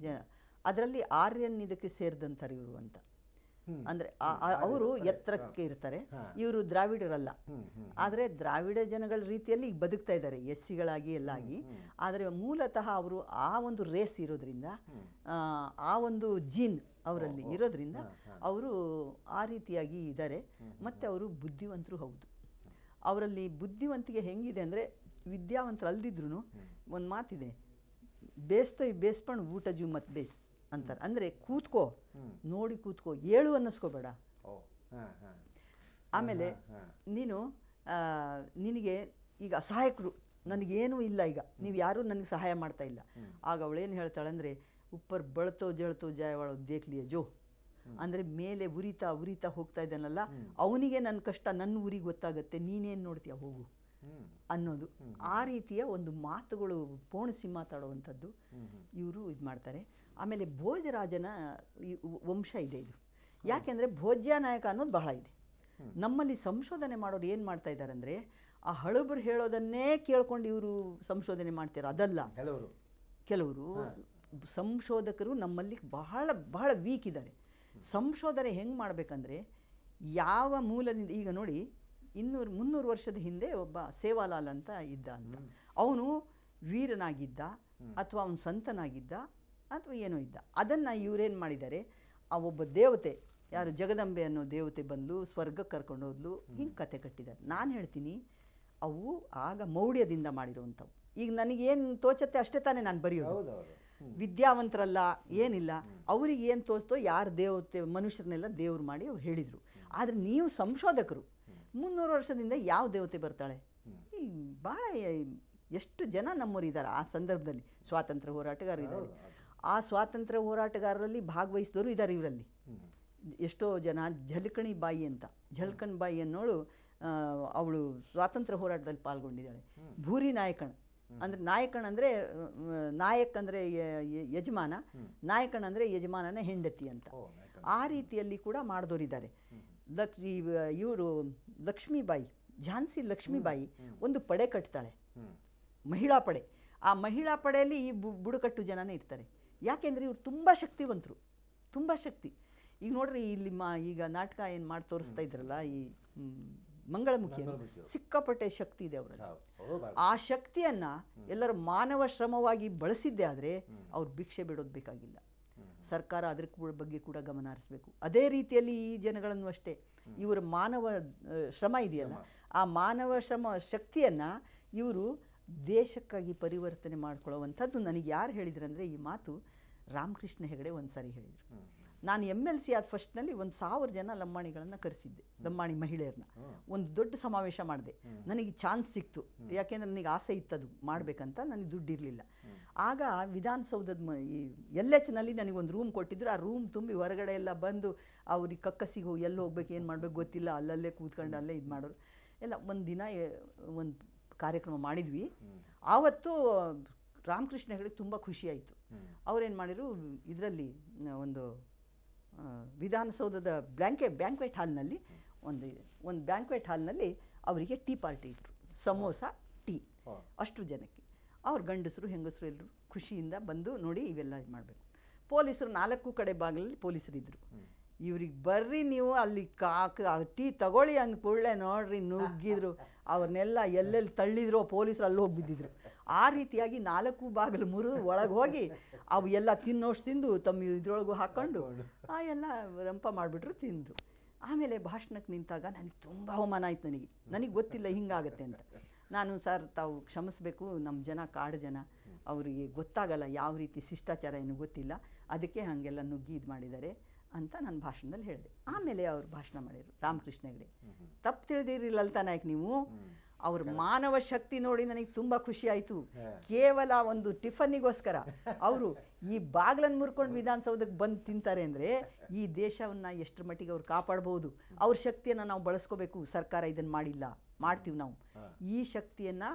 ಅದರಲ್ಲಿ ಆರ್ಯನ್ ಇದಕ್ಕೆ ಸೇರಿದಂತಾರೆ ಇವರು ಅಂತ. ಅಂದರೆ ಅವರು ಎತ್ತರಕ್ಕೆ ಇರ್ತಾರೆ, ಇವರು ದ್ರಾವಿಡರಲ್ಲ. ಆದರೆ ದ್ರಾವಿಡ ಜನಗಳ ರೀತಿಯಲ್ಲಿ ಈಗ ಬದುಕ್ತಾ ಇದ್ದಾರೆ, ಎಸ್ಸಿಗಳಾಗಿ ಎಲ್ಲ ಆಗಿ. ಆದರೆ ಮೂಲತಃ ಅವರು ಆ ಒಂದು ರೇಸ್ ಇರೋದ್ರಿಂದ, ಆ ಒಂದು ಜೀನ್ ಅವರಲ್ಲಿ ಇರೋದ್ರಿಂದ ಅವರು ಆ ರೀತಿಯಾಗಿ ಇದ್ದಾರೆ. ಮತ್ತು ಅವರು ಬುದ್ಧಿವಂತರು ಹೌದು. ಅವರಲ್ಲಿ ಬುದ್ಧಿವಂತಿಕೆ ಹೆಂಗಿದೆ ಅಂದರೆ, ವಿದ್ಯಾವಂತರು ಅಲ್ದಿದ್ರು ಒಂದು ಮಾತಿದೆ, ಬೇಸ್ಪಣ್ ಊಟ ಜೂ ಮತ್ ಬೇಸ್ ಅಂತಾರೆ. ಅಂದರೆ ಕೂತ್ಕೋ, ನೋಡಿ ಕೂತ್ಕೋ, ಏಳು ಅನ್ನಿಸ್ಕೋಬೇಡ. ಆಮೇಲೆ ನೀನು ನಿನಗೆ ಈಗ ಸಹಾಯಕರು ನನಗೇನೂ ಇಲ್ಲ, ಈಗ ನೀವು ಯಾರೂ ನನಗೆ ಸಹಾಯ ಮಾಡ್ತಾ ಇಲ್ಲ. ಆಗ ಅವಳೇನು ಹೇಳ್ತಾಳೆ ಅಂದರೆ, ಉಪ್ಪರ್ ಬಳತೋ ಜಳ್ತೋ ಜಾಯವಾಳೋ ದೇಖ್ಲಿಯ ಜೋ, ಅಂದರೆ ಮೇಲೆ ಉರಿತಾ ಉರಿತಾ ಹೋಗ್ತಾ ಇದ್ದಾನಲ್ಲ ಅವನಿಗೆ ನನ್ನ ಕಷ್ಟ ನನ್ನ ಊರಿಗೆ ಗೊತ್ತಾಗತ್ತೆ, ನೀನೇನು ನೋಡ್ತೀಯ ಹೋಗು ಅನ್ನೋದು. ಆ ರೀತಿಯ ಒಂದು ಮಾತುಗಳು ಪೋಣಿಸಿ ಮಾತಾಡುವಂಥದ್ದು ಇವರು ಇದು ಮಾಡ್ತಾರೆ. ಆಮೇಲೆ ಭೋಜರಾಜನ ವಂಶ ಇದೆ ಇದು. ಯಾಕೆಂದರೆ ಭೋಜ್ಯ ನಾಯಕ ಅನ್ನೋದು ಬಹಳ ಇದೆ ನಮ್ಮಲ್ಲಿ. ಸಂಶೋಧನೆ ಮಾಡೋರು ಏನು ಮಾಡ್ತಾ ಇದ್ದಾರೆ ಅಂದರೆ, ಆ ಹಳುಬರು ಹೇಳೋದನ್ನೇ ಕೇಳ್ಕೊಂಡು ಇವರು ಸಂಶೋಧನೆ ಮಾಡ್ತಾರೆ. ಅದಲ್ಲ, ಕೆಲವರು ಸಂಶೋಧಕರು ನಮ್ಮಲ್ಲಿ ಬಹಳ ಬಹಳ ವೀಕ್ ಇದ್ದಾರೆ. ಸಂಶೋಧನೆ ಹೆಂಗೆ ಮಾಡಬೇಕಂದ್ರೆ, ಯಾವ ಮೂಲದಿಂದ, ಈಗ ನೋಡಿ 200-300 ವರ್ಷದ ಹಿಂದೆ ಒಬ್ಬ ಸೇವಾಲಾಲ್ ಅಂತ ಇದ್ದ ಅಂತ. ಅವನು ವೀರನಾಗಿದ್ದ ಅಥವಾ ಅವನು ಸಂತನಾಗಿದ್ದ ಅಥವಾ ಏನೋ ಇದ್ದ. ಅದನ್ನು ಇವರೇನು ಮಾಡಿದ್ದಾರೆ, ಆ ಒಬ್ಬ ದೇವತೆ, ಯಾರು ಜಗದಂಬೆ ಅನ್ನೋ ದೇವತೆ ಬಂದು ಸ್ವರ್ಗಕ್ಕೆ ಕರ್ಕೊಂಡು ಹೋದ್ಲು, ಹಿಂಗೆ ಕತೆ ಕಟ್ಟಿದ್ದಾರೆ. ನಾನು ಹೇಳ್ತೀನಿ, ಅವು ಆಗ ಮೌಢ್ಯದಿಂದ ಮಾಡಿರುವಂಥವು. ಈಗ ನನಗೇನು ತೋಚತ್ತೆ ಅಷ್ಟೇ ತಾನೇ ನಾನು ಬರೆಯೋದು. ವಿದ್ಯಾವಂತರಲ್ಲ, ಏನಿಲ್ಲ, ಅವ್ರಿಗೆ ಏನು ತೋಚ್ತೋ ಯಾರು ದೇವತೆ ಮನುಷ್ಯರನ್ನೆಲ್ಲ ದೇವ್ರು ಮಾಡಿ ಅವ್ರು ಹೇಳಿದರು. ಆದರೆ ನೀವು ಸಂಶೋಧಕರು, 300 ವರ್ಷದಿಂದ ಯಾವ ದೇವತೆ ಬರ್ತಾಳೆ? ಈ ಭಾಳ ಎಷ್ಟು ಜನ ನಮ್ಮವರಿದ್ದಾರೆ ಆ ಸಂದರ್ಭದಲ್ಲಿ. ಸ್ವಾತಂತ್ರ್ಯ ಹೋರಾಟಗಾರರು ಇದ್ದಾರೆ, ಆ ಸ್ವಾತಂತ್ರ್ಯ ಹೋರಾಟಗಾರರಲ್ಲಿ ಭಾಗವಹಿಸಿದವರು ಇದ್ದಾರೆ ಇವರಲ್ಲಿ. ಎಷ್ಟೋ ಜನ, ಝಲ್ಕಣಿ ಬಾಯಿ ಅಂತ, ಝಲ್ಕಣ್ ಬಾಯಿ ಅನ್ನೋಳು ಅವಳು ಸ್ವಾತಂತ್ರ್ಯ ಹೋರಾಟದಲ್ಲಿ ಪಾಲ್ಗೊಂಡಿದ್ದಾಳೆ. ಭೂರಿ ನಾಯಕಣ್ ಅಂದರೆ, ನಾಯಕಣ್ ಅಂದರೆ ನಾಯಕ್ ಅಂದರೆ ಯಜಮಾನ, ನಾಯಕಣ್ ಅಂದರೆ ಯಜಮಾನನ ಹೆಂಡತಿ ಅಂತ. ಆ ರೀತಿಯಲ್ಲಿ ಕೂಡ ಮಾಡಿದವರಿದ್ದಾರೆ. ಇವರು ಲಕ್ಷ್ಮೀಬಾಯಿ, ಝಾನ್ಸಿ ಲಕ್ಷ್ಮೀಬಾಯಿ ಒಂದು ಪಡೆ ಕಟ್ತಾಳೆ, ಮಹಿಳಾ ಪಡೆ. ಆ ಮಹಿಳಾ ಪಡೆಯಲ್ಲಿ ಈ ಬುಡಕಟ್ಟು ಜನನೇ ಇರ್ತಾರೆ. ಯಾಕೆಂದರೆ ಇವರು ತುಂಬ ಶಕ್ತಿವಂತರು, ತುಂಬ ಶಕ್ತಿ. ಈಗ ನೋಡ್ರಿ, ಇಲ್ಲಿ ಈಗ ನಾಟಕ ಏನು ಮಾಡಿ ತೋರಿಸ್ತಾ ಇದ್ರಲ್ಲ, ಈ ಮಂಗಳಮುಖಿ, ಸಿಕ್ಕಾಪಟ್ಟೆ ಶಕ್ತಿ ಇದೆ ಅವರಲ್ಲಿ. ಆ ಶಕ್ತಿಯನ್ನು ಎಲ್ಲರೂ ಮಾನವ ಶ್ರಮವಾಗಿ ಬಳಸಿದ್ದೆ ಆದರೆ ಅವ್ರು ಭಿಕ್ಷೆ ಬಿಡೋದು ಬೇಕಾಗಿಲ್ಲ. ಸರ್ಕಾರ ಅದ್ರ ಬಗ್ಗೆ ಕೂಡ ಗಮನ ಹರಿಸಬೇಕು. ಅದೇ ರೀತಿಯಲ್ಲಿ ಈ ಜನಗಳನ್ನು ಅಷ್ಟೇ, ಇವರ ಮಾನವ ಶ್ರಮ ಇದೆಯಲ್ಲ, ಆ ಮಾನವ ಶ್ರಮ ಶಕ್ತಿಯನ್ನು ಇವರು ದೇಶಕ್ಕಾಗಿ ಪರಿವರ್ತನೆ ಮಾಡ್ಕೊಳ್ಳುವಂಥದ್ದು. ನನಗೆ ಯಾರು ಹೇಳಿದ್ರಂದರೆ, ಈ ಮಾತು ರಾಮಕೃಷ್ಣ ಹೆಗಡೆ ಒಂದು ಸಾರಿ ಹೇಳಿದರು. ನಾನು MLC ಆದ ಫಸ್ಟ್ನಲ್ಲಿ 1000 ಜನ ಲಂಬಾಣಿಗಳನ್ನು ಕರೆಸಿದ್ದೆ, ಲಂಬಾಣಿ ಮಹಿಳೆಯರನ್ನ. ಒಂದು ದೊಡ್ಡ ಸಮಾವೇಶ ಮಾಡಿದೆ. ನನಗೆ ಚಾನ್ಸ್ ಸಿಕ್ತು, ಯಾಕೆಂದರೆ ನನಗೆ ಆಸೆ ಇತ್ತದು ಮಾಡಬೇಕಂತ, ನನಗೆ ದುಡ್ಡಿರಲಿಲ್ಲ. ಆಗ ವಿಧಾನಸೌಧದ ಈ LHನಲ್ಲಿ ನನಗೊಂದು ರೂಮ್ ಕೊಟ್ಟಿದ್ರು. ಆ ರೂಮ್ ತುಂಬಿ ಹೊರಗಡೆ ಎಲ್ಲ ಬಂದು ಅವ್ರಿಗೆ ಕಕ್ಕಸಿಗೆ ಹೋಗಿ ಎಲ್ಲಿ ಹೋಗ್ಬೇಕು, ಏನು ಮಾಡಬೇಕು ಗೊತ್ತಿಲ್ಲ, ಅಲ್ಲಲ್ಲೇ ಕೂತ್ಕೊಂಡು ಅಲ್ಲೇ ಇದು ಮಾಡೋರು ಎಲ್ಲ. ಒಂದು ದಿನ ಒಂದು ಕಾರ್ಯಕ್ರಮ ಮಾಡಿದ್ವಿ. ಆವತ್ತು ರಾಮಕೃಷ್ಣ ಹೆಗಡೆಗೆ ತುಂಬ ಖುಷಿಯಾಯಿತು. ಅವರೇನು ಮಾಡಿದರು, ಇದರಲ್ಲಿ ಒಂದು ವಿಧಾನಸೌಧದ ಬ್ಯಾಂಕ್ವೆಟ್ ಹಾಲ್ನಲ್ಲಿ ಒಂದು ಬ್ಯಾಂಕ್ವೆಟ್ ಹಾಲ್ನಲ್ಲಿ ಅವರಿಗೆ ಟೀ ಪಾರ್ಟಿ ಇಟ್ಟರು. ಸಮೋಸ, ಟೀ, ಅಷ್ಟು ಜನಕ್ಕೆ. ಅವ್ರ ಗಂಡಸರು ಹೆಂಗಸರು ಎಲ್ಲರೂ ಖುಷಿಯಿಂದ ಬಂದು ನೋಡಿ ಇವೆಲ್ಲ ಇದು ಮಾಡಬೇಕು. ಪೊಲೀಸರು 4 ಕಡೆ ಬಾಗಿಲಲ್ಲಿ ಪೊಲೀಸರಿದ್ದರು. ಇವ್ರಿಗೆ ಬರ್ರಿ ನೀವು ಅಲ್ಲಿ ಟೀ ತಗೊಳ್ಳಿ ಅಂದ ಕೂಡಲೇ ನೋಡ್ರಿ ನುಗ್ಗಿದ್ರು. ಅವ್ರನ್ನೆಲ್ಲ ಎಲ್ಲೆಲ್ಲಿ ತಳ್ಳಿದ್ರು ಪೊಲೀಸರು ಅಲ್ಲಿ ಹೋಗಿ ಬಿದ್ದಿದ್ರು. ಆ ರೀತಿಯಾಗಿ 4 ಬಾಗಿಲು ಮುರಿದು ಒಳಗೆ ಹೋಗಿ ಅವು ಎಲ್ಲ ತಿನ್ನೋಷ್ಟು ತಿಂದು ತಮ್ಮ ಇದ್ರೊಳಗೂ ಹಾಕ್ಕೊಂಡು ಎಲ್ಲ ರಂಪ ಮಾಡಿಬಿಟ್ರು, ತಿಂದರು. ಆಮೇಲೆ ಭಾಷಣಕ್ಕೆ ನಿಂತಾಗ ನನಗೆ ತುಂಬ ಅವಮಾನ ಆಯ್ತು. ನನಗೆ ಗೊತ್ತಿಲ್ಲ ಹಿಂಗಾಗತ್ತೆ ಅಂತ. ನಾನು, ಸರ್ ತಾವು ಕ್ಷಮಿಸಬೇಕು, ನಮ್ಮ ಜನ ಕಾಡು ಜನ, ಅವರಿಗೆ ಗೊತ್ತಾಗಲ್ಲ ಯಾವ ರೀತಿ ಶಿಷ್ಟಾಚಾರ ಏನು ಗೊತ್ತಿಲ್ಲ, ಅದಕ್ಕೆ ಹಾಗೆಲ್ಲ ನುಗ್ಗಿ ಇದು ಮಾಡಿದ್ದಾರೆ ಅಂತ ನಾನು ಭಾಷಣದಲ್ಲಿ ಹೇಳಿದೆ. ಆಮೇಲೆ ಅವರು ಭಾಷಣ ಮಾಡಿದರು ರಾಮಕೃಷ್ಣ ಹೆಗಡೆ. ತಪ್ಪು ತಿಳಿದಿರಿ ಲಲಿತಾ ನಾಯಕ್, ನೀವು ಅವ್ರ ಮಾನವ ಶಕ್ತಿ ನೋಡಿ ನನಗೆ ತುಂಬ ಖುಷಿ ಆಯಿತು. ಕೇವಲ ಒಂದು ಟಿಫನ್ನಿಗೋಸ್ಕರ ಅವರು ಈ ಬಾಗ್ಲನ್ನು ಮುರ್ಕೊಂಡು ವಿಧಾನಸೌಧಕ್ಕೆ ಬಂದು ತಿಂತಾರೆ ಅಂದರೆ ಈ ದೇಶವನ್ನು ಎಷ್ಟರ ಮಟ್ಟಿಗೆ ಅವ್ರು ಕಾಪಾಡ್ಬೋದು. ಅವ್ರ ಶಕ್ತಿಯನ್ನು ನಾವು ಬಳಸ್ಕೋಬೇಕು. ಸರ್ಕಾರ ಇದನ್ನು ಮಾಡಿಲ್ಲ, ಮಾಡ್ತೀವಿ ನಾವು. ಈ ಶಕ್ತಿಯನ್ನು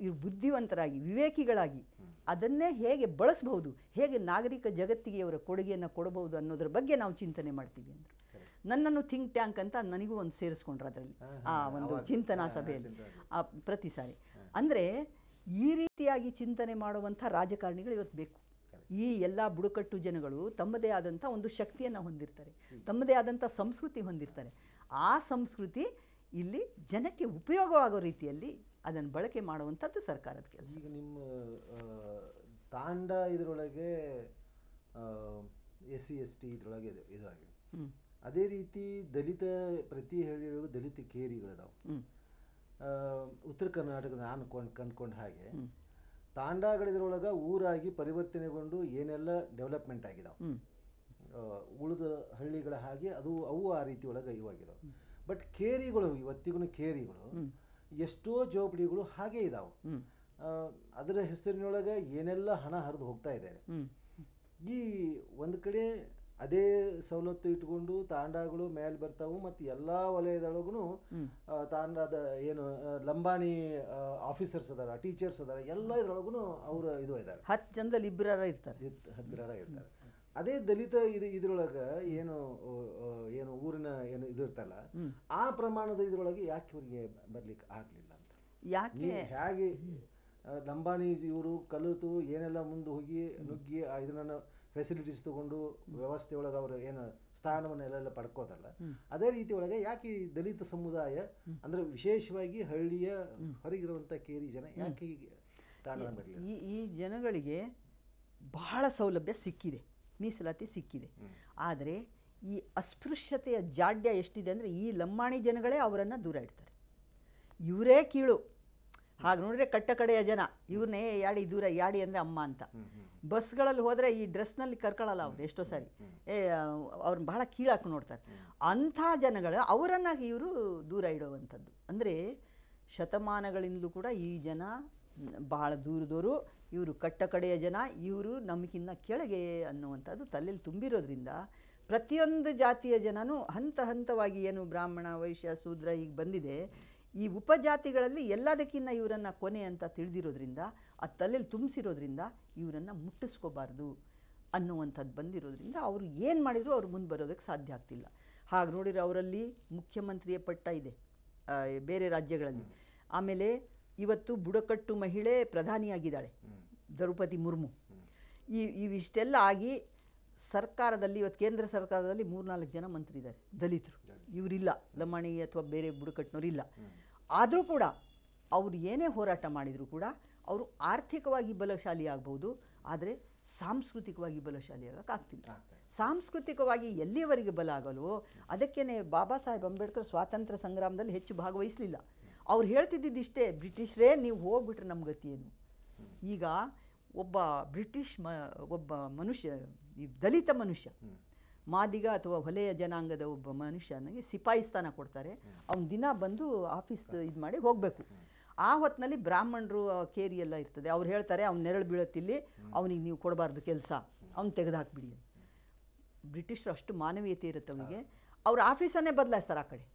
ಇವ್ರು ಬುದ್ಧಿವಂತರಾಗಿ ವಿವೇಕಿಗಳಾಗಿ ಅದನ್ನೇ ಹೇಗೆ ಬಳಸ್ಬಹುದು, ಹೇಗೆ ನಾಗರಿಕ ಜಗತ್ತಿಗೆ ಅವರ ಕೊಡುಗೆಯನ್ನು ಕೊಡಬಹುದು ಅನ್ನೋದ್ರ ಬಗ್ಗೆ ನಾವು ಚಿಂತನೆ ಮಾಡ್ತೀವಿ ಅಂದರು. ನನ್ನನ್ನು ಥಿಂಕ್ ಟ್ಯಾಂಕ್ ಅಂತ ನನಗೂ ಒಂದು ಸೇರಿಸ್ಕೊಂಡ್ರು ಅದರಲ್ಲಿ, ಆ ಒಂದು ಚಿಂತನಾ ಸಭೆಯಲ್ಲಿ ಪ್ರತಿ ಸಾರಿ. ಅಂದರೆ ಈ ರೀತಿಯಾಗಿ ಚಿಂತನೆ ಮಾಡುವಂಥ ರಾಜಕಾರಣಿಗಳು ಇವತ್ತು ಬೇಕು. ಈ ಎಲ್ಲ ಬುಡಕಟ್ಟು ಜನಗಳು ತಮ್ಮದೇ ಆದಂಥ ಒಂದು ಶಕ್ತಿಯನ್ನು ಹೊಂದಿರ್ತಾರೆ, ತಮ್ಮದೇ ಆದಂಥ ಸಂಸ್ಕೃತಿ ಹೊಂದಿರ್ತಾರೆ. ಆ ಸಂಸ್ಕೃತಿ ಇಲ್ಲಿ ಜನಕ್ಕೆ ಉಪಯೋಗವಾಗೋ ರೀತಿಯಲ್ಲಿ ಅದನ್ನು ಬಳಕೆ ಮಾಡುವಂಥದ್ದು ಸರ್ಕಾರದ ಕೆಲಸ. ಈಗ ನಿಮ್ಮ ತಾಂಡ ಇದರೊಳಗೆ SC ST ಇದರೊಳಗೆ ಇದಾಗಿದೆ. ಅದೇ ರೀತಿ ದಲಿತ ಪ್ರತಿ ಹಳ್ಳಿಯೊಳಗೂ ದಲಿತ ಕೇರಿಗಳಿದಾವೆ. ಉತ್ತರ ಕರ್ನಾಟಕದ ನಾನು ಕಂಡ್ಕೊಂಡ ಹಾಗೆ ತಾಂಡಗಳಿದ್ರೊಳಗೆ ಊರಾಗಿ ಪರಿವರ್ತನೆಗೊಂಡು ಏನೆಲ್ಲ ಡೆವಲಪ್ಮೆಂಟ್ ಆಗಿದಾವೆ ಉಳಿದ ಹಳ್ಳಿಗಳ ಹಾಗೆ ಅವು ಆ ರೀತಿ ಒಳಗೆ ಇವಾಗಿದಾವೆ. ಬಟ್ ಕೇರಿಗಳು ಇವತ್ತಿಗೂ ಕೇರಿಗಳು ಎಷ್ಟೋ ಜೋಪಡಿಗಳು ಹಾಗೆ ಇದಾವೆ. ಅದರ ಹೆಸರಿನೊಳಗೆ ಏನೆಲ್ಲ ಹಣ ಹರಿದು ಹೋಗ್ತಾ ಇದ್ದಾರೆ. ಈ ಒಂದು ಕಡೆ ಅದೇ ಸವಲತ್ತು ಇಟ್ಕೊಂಡು ತಾಂಡಗಳು ಮೇಲೆ ಬರ್ತಾವು ಮತ್ತು ಎಲ್ಲ ವಲಯದೊಳಗೂ ತಾಂಡದ ಏನು ಲಂಬಾಣಿ ಆಫೀಸರ್ಸ್ ಅದಾರ, ಟೀಚರ್ಸ್ ಅದಾರ, ಎಲ್ಲ ಇದ್ರೊಳಗೂ ಅವರು ಇದು ಇದ್ದಾರೆ. 10 ಜನದಲ್ಲಿ 2 ಇರ್ತಾರೆ. ಅದೇ ದಲಿತ ಇದ್ರೊಳಗೆ ಏನು ಊರಿನ ಏನು ಇದು ಇರ್ತಲ್ಲ ಆ ಪ್ರಮಾಣದ ಇದ್ರೊಳಗೆ ಯಾಕೆ ಇವರಿಗೆ ಬರ್ಲಿಕ್ಕೆ ಆಗಲಿಲ್ಲ ಅಂತ? ಯಾಕೆ ಹೇಗೆ ಲಂಬಾಣಿ ಇವರು ಕಲಿತು ಏನೆಲ್ಲ ಮುಂದೆ ಹೋಗಿ ನುಗ್ಗಿ ಇದನ್ನ ಫೆಸಿಲಿಟೀಸ್ ತಗೊಂಡು ವ್ಯವಸ್ಥೆ ಒಳಗೆ ಅವರು ಏನು ಸ್ಥಾನವನ್ನೆಲ್ಲ ಪಡ್ಕೋದಲ್ಲ, ಅದೇ ರೀತಿ ಒಳಗೆ ಯಾಕೆ ಈ ದಲಿತ ಸಮುದಾಯ ಅಂದರೆ ವಿಶೇಷವಾಗಿ ಹಳ್ಳಿಯ ಹೊರಗಿರುವಂಥ ಕೇರಿ ಜನ ಯಾಕೆ ತಾಂಡ ಬರಲಿಲ್ಲ? ಈ ಜನಗಳಿಗೆ ಬಹಳ ಸೌಲಭ್ಯ ಸಿಕ್ಕಿದೆ, ಮೀಸಲಾತಿ ಸಿಕ್ಕಿದೆ. ಆದರೆ ಈ ಅಸ್ಪೃಶ್ಯತೆಯ ಜಾಡ್ಯ ಎಷ್ಟಿದೆ ಅಂದರೆ ಈ ಲಂಬಾಣಿ ಜನಗಳೇ ಅವರನ್ನು ದೂರ ಇಡ್ತಾರೆ. ಇವರೇ ಕೀಳು. ಹಾಗೆ ನೋಡಿದ್ರೆ ಕಟ್ಟ ಕಡೆಯ ಜನ ಇವ್ರನ್ನೇ ದೂರ ಯಾಡಿ ಅಂದರೆ ಅಮ್ಮ ಅಂತ. ಬಸ್ಗಳಲ್ಲಿ ಹೋದರೆ ಈ ಡ್ರೆಸ್ನಲ್ಲಿ ಕರ್ಕೊಳ್ಳಲ್ಲ ಅವ್ರು ಎಷ್ಟೋ ಸಾರಿ, ಅವ್ರನ್ನ ಬಹಳ ಕೀಳಾಕಿ ನೋಡ್ತಾರೆ. ಅಂಥ ಜನಗಳು ಅವರನ್ನು ಇವರು ದೂರ ಇಡುವಂಥದ್ದು. ಅಂದರೆ ಶತಮಾನಗಳಿಂದಲೂ ಕೂಡ ಈ ಜನ ಬಹಳ ದೂರದವರು, ಇವರು ಕಟ್ಟ ಕಡೆಯ ಜನ, ಇವರು ನಮಗಿನ್ನ ಕೆಳಗೆ ಅನ್ನುವಂಥದ್ದು ತಲೆಯಲ್ಲಿ ತುಂಬಿರೋದ್ರಿಂದ ಪ್ರತಿಯೊಂದು ಜಾತಿಯ ಜನನೂ ಹಂತ ಹಂತವಾಗಿ ಏನು ಬ್ರಾಹ್ಮಣ, ವೈಶ್ಯ, ಶೂದ್ರ ಈಗ ಬಂದಿದೆ, ಈ ಉಪಜಾತಿಗಳಲ್ಲಿ ಎಲ್ಲದಕ್ಕಿಂತ ಇವರನ್ನು ಕೊನೆ ಅಂತ ತಿಳಿದಿರೋದ್ರಿಂದ ಆ ತಲೆಯಲ್ಲಿ ತುಂಬಿಸಿರೋದ್ರಿಂದ ಇವರನ್ನು ಮುಟ್ಟಿಸ್ಕೋಬಾರ್ದು ಅನ್ನುವಂಥದ್ದು ಬಂದಿರೋದ್ರಿಂದ ಅವರು ಏನು ಮಾಡಿದರೂ ಅವ್ರು ಮುಂದೆ ಬರೋದಕ್ಕೆ ಸಾಧ್ಯ ಆಗ್ತಿಲ್ಲ. ಹಾಗೆ ನೋಡಿದ್ರೆ ಅವರಲ್ಲಿ ಮುಖ್ಯಮಂತ್ರಿಯ ಪಟ್ಟ ಇದೆ ಬೇರೆ ರಾಜ್ಯಗಳಲ್ಲಿ. ಆಮೇಲೆ ಇವತ್ತು ಬುಡಕಟ್ಟು ಮಹಿಳೆ ಪ್ರಧಾನಿಯಾಗಿದ್ದಾಳೆ, ದ್ರೌಪದಿ ಮುರ್ಮು. ಇವಿಷ್ಟೆಲ್ಲ ಆಗಿ ಸರ್ಕಾರದಲ್ಲಿ ಇವತ್ತು ಕೇಂದ್ರ ಸರ್ಕಾರದಲ್ಲಿ 3-4 ಜನ ಮಂತ್ರಿ ಇದ್ದಾರೆ ದಲಿತರು. ಇವರಿಲ್ಲ, ಲಂಬಾಣಿ ಅಥವಾ ಬೇರೆ ಬುಡಕಟ್ಟಿನವರಿಲ್ಲ. ಆದರೂ ಕೂಡ ಅವರು ಏನೇ ಹೋರಾಟ ಮಾಡಿದರೂ ಕೂಡ ಅವರು ಆರ್ಥಿಕವಾಗಿ ಬಲಶಾಲಿ ಆಗ್ಬೋದು, ಆದರೆ ಸಾಂಸ್ಕೃತಿಕವಾಗಿ ಬಲಶಾಲಿ ಆಗೋಕ್ಕಾಗ್ತಿಲ್ಲ. ಸಾಂಸ್ಕೃತಿಕವಾಗಿ ಎಲ್ಲಿಯವರೆಗೆ ಬಲ ಆಗಲ್ವೋ ಅದಕ್ಕೇ ಬಾಬಾ ಸಾಹೇಬ್ ಅಂಬೇಡ್ಕರ್ ಸ್ವಾತಂತ್ರ್ಯ ಸಂಗ್ರಾಮದಲ್ಲಿ ಹೆಚ್ಚು ಭಾಗವಹಿಸಲಿಲ್ಲ. ಅವ್ರು ಹೇಳ್ತಿದ್ದಿಷ್ಟೇ, ಬ್ರಿಟಿಷರೇ ನೀವು ಹೋಗ್ಬಿಟ್ರೆ ನಮ್ಮ ಗತಿ ಏನು. ಈಗ ಒಬ್ಬ ಒಬ್ಬ ಮನುಷ್ಯ, ಈ ದಲಿತ ಮನುಷ್ಯ, ಮಾದಿಗ ಅಥವಾ ಹೊಲೆಯ ಜನಾಂಗದ ಒಬ್ಬ ಮನುಷ್ಯನಿಗೆ ಸಿಪಾಯಿ ಸ್ಥಾನ ಕೊಡ್ತಾರೆ. ಅವ್ನು ದಿನ ಬಂದು ಆಫೀಸ್ ಇದು ಮಾಡಿ ಹೋಗಬೇಕು. ಆ ಹೊತ್ತಿನಲ್ಲಿ ಬ್ರಾಹ್ಮಣರು ಕೇರಿ ಎಲ್ಲ ಇರ್ತದೆ, ಅವ್ರು ಹೇಳ್ತಾರೆ ಅವ್ನು ನೆರಳು ಬೀಳತ್ತಿಲ್ಲಿ, ಅವನಿಗೆ ನೀವು ಕೊಡಬಾರ್ದು ಕೆಲಸ, ಅವ್ನು ತೆಗೆದುಹಾಕ್ಬಿಡಿ. ಬ್ರಿಟಿಷರು ಅಷ್ಟು ಮಾನವೀಯತೆ ಇರುತ್ತೆ ಅವನಿಗೆ. ಅವ್ರ ಆಫೀಸನ್ನೇ ಬದಲಾಯಿಸ್ತಾರೆ. ಆ ಕಡೆ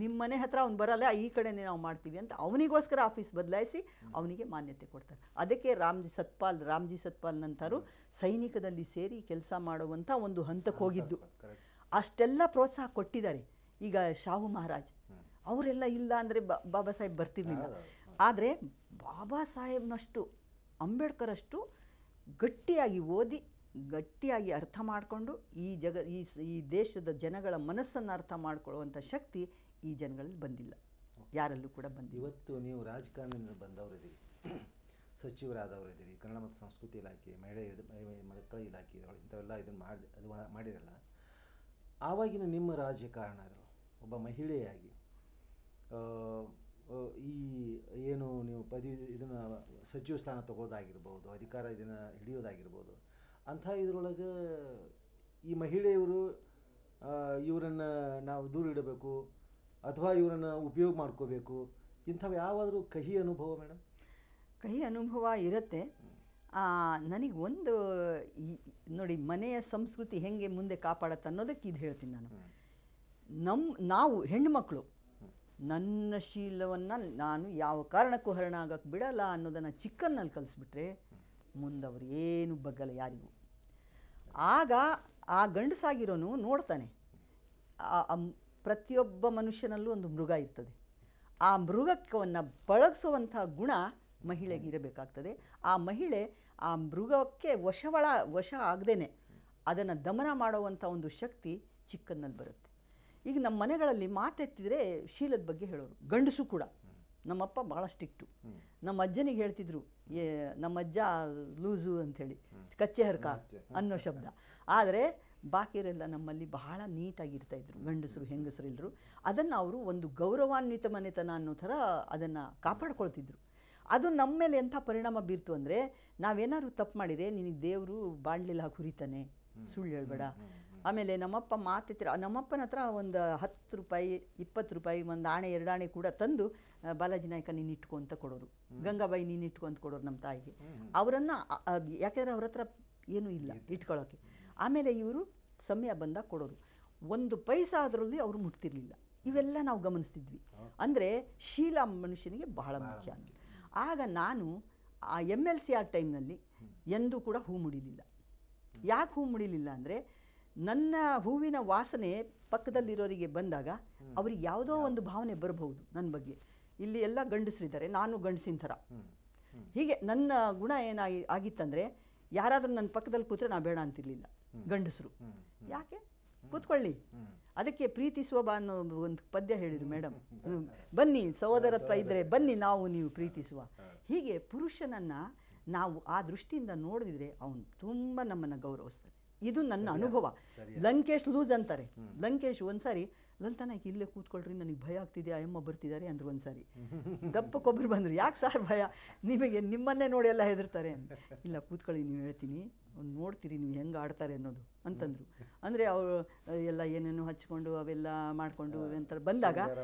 ನಿಮ್ಮ ಮನೆ ಹತ್ರ ಅವ್ನು ಬರಲ್ಲ, ಈ ಕಡೆನೇ ನಾವು ಮಾಡ್ತೀವಿ ಅಂತ ಅವನಿಗೋಸ್ಕರ ಆಫೀಸ್ ಬದಲಾಯಿಸಿ ಅವನಿಗೆ ಮಾನ್ಯತೆ ಕೊಡ್ತಾರೆ. ಅದಕ್ಕೆ ರಾಮ್ಜಿ ಸತ್ಪಾಲ್ ನಂತರು ಸೈನಿಕದಲ್ಲಿ ಸೇರಿ ಕೆಲಸ ಮಾಡುವಂಥ ಒಂದು ಹಂತಕ್ಕೆ ಹೋಗಿದ್ದು. ಅಷ್ಟೆಲ್ಲ ಪ್ರೋತ್ಸಾಹ ಕೊಟ್ಟಿದ್ದಾರೆ. ಈಗ ಶಾಹು ಮಹಾರಾಜ್ ಅವರೆಲ್ಲ ಇಲ್ಲ ಅಂದರೆ ಬಾಬಾ ಸಾಹೇಬ್ ಬರ್ತಿರ್ಲಿಲ್ಲ. ಆದರೆ ಬಾಬಾ ಸಾಹೇಬ್ನಷ್ಟು ಅಂಬೇಡ್ಕರಷ್ಟು ಗಟ್ಟಿಯಾಗಿ ಓದಿ ಗಟ್ಟಿಯಾಗಿ ಅರ್ಥ ಮಾಡಿಕೊಂಡು ಈ ದೇಶದ ಜನಗಳ ಮನಸ್ಸನ್ನು ಅರ್ಥ ಮಾಡ್ಕೊಳ್ಳುವಂಥ ಶಕ್ತಿ ಈ ಜನಗಳಲ್ಲಿ ಬಂದಿಲ್ಲ, ಯಾರಲ್ಲೂ ಕೂಡ ಬಂದಿಲ್ಲ. ಇವತ್ತು ನೀವು ರಾಜಕಾರಣದಿಂದ ಬಂದವರಿದ್ದೀರಿ, ಸಚಿವರಾದವರಿದ್ದೀರಿ, ಕನ್ನಡ ಮತ್ತು ಸಂಸ್ಕೃತಿ ಇಲಾಖೆ, ಮಕ್ಕಳ ಇಲಾಖೆ ಇಂಥವೆಲ್ಲ ಇದನ್ನು ಮಾಡಿರಲ್ಲ. ಆವಾಗಿನ ನಿಮ್ಮ ರಾಜಕಾರಣಗಳು ಒಬ್ಬ ಮಹಿಳೆಯಾಗಿ ಈ ಏನು ನೀವು ಇದನ್ನು ಸಚಿವ ಸ್ಥಾನ ತಗೊಳ್ಳೋದಾಗಿರ್ಬೋದು, ಅಧಿಕಾರ ಇದನ್ನು ಹಿಡಿಯೋದಾಗಿರ್ಬೋದು, ಅಂಥ ಇದರೊಳಗೆ ಈ ಮಹಿಳೆಯವರು ಇವರನ್ನು ನಾವು ದೂರ ಇಡಬೇಕು ಅಥವಾ ಇವರನ್ನು ಉಪಯೋಗ ಮಾಡ್ಕೋಬೇಕು, ಇಂಥವು ಯಾವಾದರೂ ಕಹಿ ಅನುಭವ ಮೇಡಮ್? ಕಹಿ ಅನುಭವ ಇರುತ್ತೆ. ನನಗೆ ಒಂದು ನೋಡಿ, ಮನೆಯ ಸಂಸ್ಕೃತಿ ಹೆಂಗೆ ಮುಂದೆ ಕಾಪಾಡತ್ತೆ ಅನ್ನೋದಕ್ಕೆ ಇದು ಹೇಳ್ತೀನಿ ನಾನು. ನಾವು ಹೆಣ್ಣುಮಕ್ಕಳು ನನ್ನ ಶೀಲವನ್ನು ನಾನು ಯಾವ ಕಾರಣಕ್ಕೂ ಹರಣ ಆಗಕ್ಕೆ ಬಿಡಲ್ಲ ಅನ್ನೋದನ್ನು ಚಿಕ್ಕನ್ನಲ್ಲಿ ಕಲಿಸ್ಬಿಟ್ರೆ ಮುಂದವರು ಏನು ಬಗ್ಗಲ್ಲ ಯಾರಿಗೂ. ಆಗ ಆ ಗಂಡಸಾಗಿರೋನು ನೋಡ್ತಾನೆ, ಪ್ರತಿಯೊಬ್ಬ ಮನುಷ್ಯನಲ್ಲೂ ಒಂದು ಮೃಗ ಇರ್ತದೆ. ಆ ಮೃಗವನ್ನು ಪಳಗಿಸುವಂಥ ಗುಣ ಮಹಿಳೆಗೆ ಇರಬೇಕಾಗ್ತದೆ. ಆ ಮಹಿಳೆ ಆ ಮೃಗಕ್ಕೆ ವಶ ಆಗದೇನೆ ಅದನ್ನು ದಮನ ಮಾಡುವಂಥ ಒಂದು ಶಕ್ತಿ ಚಿಕ್ಕನ್ನಲ್ಲಿ ಬರುತ್ತೆ. ಈಗ ನಮ್ಮ ಮನೆಗಳಲ್ಲಿ ಮಾತೆತ್ತಿದ್ರೆ ಶೀಲದ ಬಗ್ಗೆ ಹೇಳೋರು, ಗಂಡಸು ಕೂಡ. ನಮ್ಮಪ್ಪ ಭಾಳ ಸ್ಟ್ರಿಕ್ಟು. ನಮ್ಮ ಅಜ್ಜನಿಗೆ ಹೇಳ್ತಿದ್ರು, ನಮ್ಮ ಅಜ್ಜ ಲೂಸು ಅಂಥೇಳಿ, ಕಚ್ಚೆ ಹರ್ಕ ಅನ್ನೋ ಶಬ್ದ. ಆದರೆ ಬಾಕಿಯವರೆಲ್ಲ ನಮ್ಮಲ್ಲಿ ಬಹಳ ನೀಟಾಗಿರ್ತಾಯಿದ್ರು, ಗಂಡಸರು ಹೆಂಗಸರು ಎಲ್ಲರೂ. ಅದನ್ನು ಅವರು ಒಂದು ಗೌರವಾನ್ವಿತ ಮನೆತನ ಅನ್ನೋ ಥರ ಅದನ್ನು ಕಾಪಾಡ್ಕೊಳ್ತಿದ್ರು. ಅದು ನಮ್ಮ ಮೇಲೆ ಎಂಥ ಪರಿಣಾಮ ಬೀರ್ತು ಅಂದರೆ, ನಾವೇನಾದ್ರು ತಪ್ಪು ಮಾಡಿದರೆ ನಿನಗೆ ದೇವರು ಬಾಣಲಿಲ್ಲ ಹಾಕಿ ಹುರಿತಾನೆ, ಸುಳ್ಳು ಹೇಳ್ಬೇಡ. ಆಮೇಲೆ ನಮ್ಮಪ್ಪ ಮಾತಿತ್ರ, ನಮ್ಮಪ್ಪನ ಹತ್ರ ಒಂದು 10 ರೂಪಾಯಿ 20 ರೂಪಾಯಿ ಒಂದು ಆಣೆ 2 ಆಣೆ ಕೂಡ ತಂದು, ಬಾಲಾಜಿ ನಾಯಕ ನೀನು ಇಟ್ಕೊ ಅಂತ ಕೊಡೋರು, ಗಂಗಾಬಾಯಿ ನೀನು ಇಟ್ಕೊ ಅಂತ ಕೊಡೋರು ನಮ್ಮ ತಾಯಿಗೆ. ಅವರನ್ನು ಯಾಕೆಂದರೆ ಅವ್ರ ಹತ್ರ ಏನೂ ಇಲ್ಲ ಇಟ್ಕೊಳ್ಳೋಕ್ಕೆ. ಆಮೇಲೆ ಇವರು ಸಮಯ ಬಂದಾಗ ಕೊಡೋರು. 1 ಪೈಸಾ ಅದರಲ್ಲಿ ಅವರು ಮುಟ್ತಿರ್ಲಿಲ್ಲ. ಇವೆಲ್ಲ ನಾವು ಗಮನಿಸ್ತಿದ್ವಿ. ಅಂದರೆ ಶೀಲ ಮನುಷ್ಯನಿಗೆ ಬಹಳ ಮುಖ್ಯ. ಆಗ ನಾನು ಆ MLCR ಟೈಮ್ನಲ್ಲಿ ಎಂದೂ ಕೂಡ ಹೂ ಮುಡಿಲಿಲ್ಲ. ಯಾಕೆ ಹೂ ಮುಡಿಲಿಲ್ಲ ಅಂದರೆ, ನನ್ನ ಹೂವಿನ ವಾಸನೆ ಪಕ್ಕದಲ್ಲಿರೋರಿಗೆ ಬಂದಾಗ ಅವ್ರಿಗೆ ಯಾವುದೋ ಒಂದು ಭಾವನೆ ಬರಬಹುದು ನನ್ನ ಬಗ್ಗೆ. ಇಲ್ಲಿ ಎಲ್ಲ ಗಂಡಸರಿದ್ದಾರೆ, ನಾನು ಗಂಡಸಿನ ಥರ. ಹೀಗೆ ನನ್ನ ಗುಣ ಆಗಿತ್ತಂದರೆ, ಯಾರಾದರೂ ನನ್ನ ಪಕ್ಕದಲ್ಲಿ ಕೂತ್ರೆ ನಾ ಬೇಡ ಅಂತಿರ್ಲಿಲ್ಲ ಗಂಡಸರು. ಯಾಕೆ ಕೂತ್ಕೊಳ್ಳಿ, ಅದಕ್ಕೆ ಪ್ರೀತಿಸುವ ಬಾ ಅನ್ನೋ ಒಂದು ಪದ್ಯ ಹೇಳಿದರು ಮೇಡಮ್. ಬನ್ನಿ, ಸಹೋದರತ್ವ ಇದ್ದರೆ ಬನ್ನಿ, ನೀವು ಪ್ರೀತಿಸುವ. ಹೀಗೆ ಪುರುಷನನ್ನು ನಾವು ಆ ದೃಷ್ಟಿಯಿಂದ ನೋಡಿದರೆ ಅವನು ತುಂಬ ನಮ್ಮನ್ನು ಗೌರವಿಸ್ತಾನೆ. ಇದು ನನ್ನ ಅನುಭವ. ಲಂಕೇಶ್ ಲೂಸ್ ಅಂತಾರೆ. ಲಂಕೇಶ್ ಒಂದ್ಸಾರಿ, ಲಲಿತಾ ನಾಯ್ಕ ಇಲ್ಲೇ ಕೂತ್ಕೊಳ್ರಿ, ನನಗೆ ಭಯ ಆಗ್ತಿದೆ, ಅಯ್ಯಮ್ಮ ಬರ್ತಿದ್ದಾರೆ ಅಂದರು. ಒಂದ್ಸಾರಿ ದಪ್ಪಕ್ಕೊಬ್ಬರು ಬಂದರು, ಯಾಕೆ ಸಾರ್ ಭಯ, ನಿಮಗೆ ನಿಮ್ಮನ್ನೇ ನೋಡಿ ಎಲ್ಲ ಹೆದರ್ತಾರೆ ಅಂತ. ಇಲ್ಲ ಕೂತ್ಕೊಳ್ಳಿ, ನೀವು ಹೇಳ್ತೀನಿ, ನೋಡ್ತೀರಿ ನೀವು ಹೆಂಗೆ ಆಡ್ತಾರೆ ಅನ್ನೋದು ಅಂತಂದರು. ಅಂದರೆ ಅವರು ಎಲ್ಲ ಏನೇನು ಹಚ್ಕೊಂಡು ಅವೆಲ್ಲ ಮಾಡಿಕೊಂಡು ಅಂತ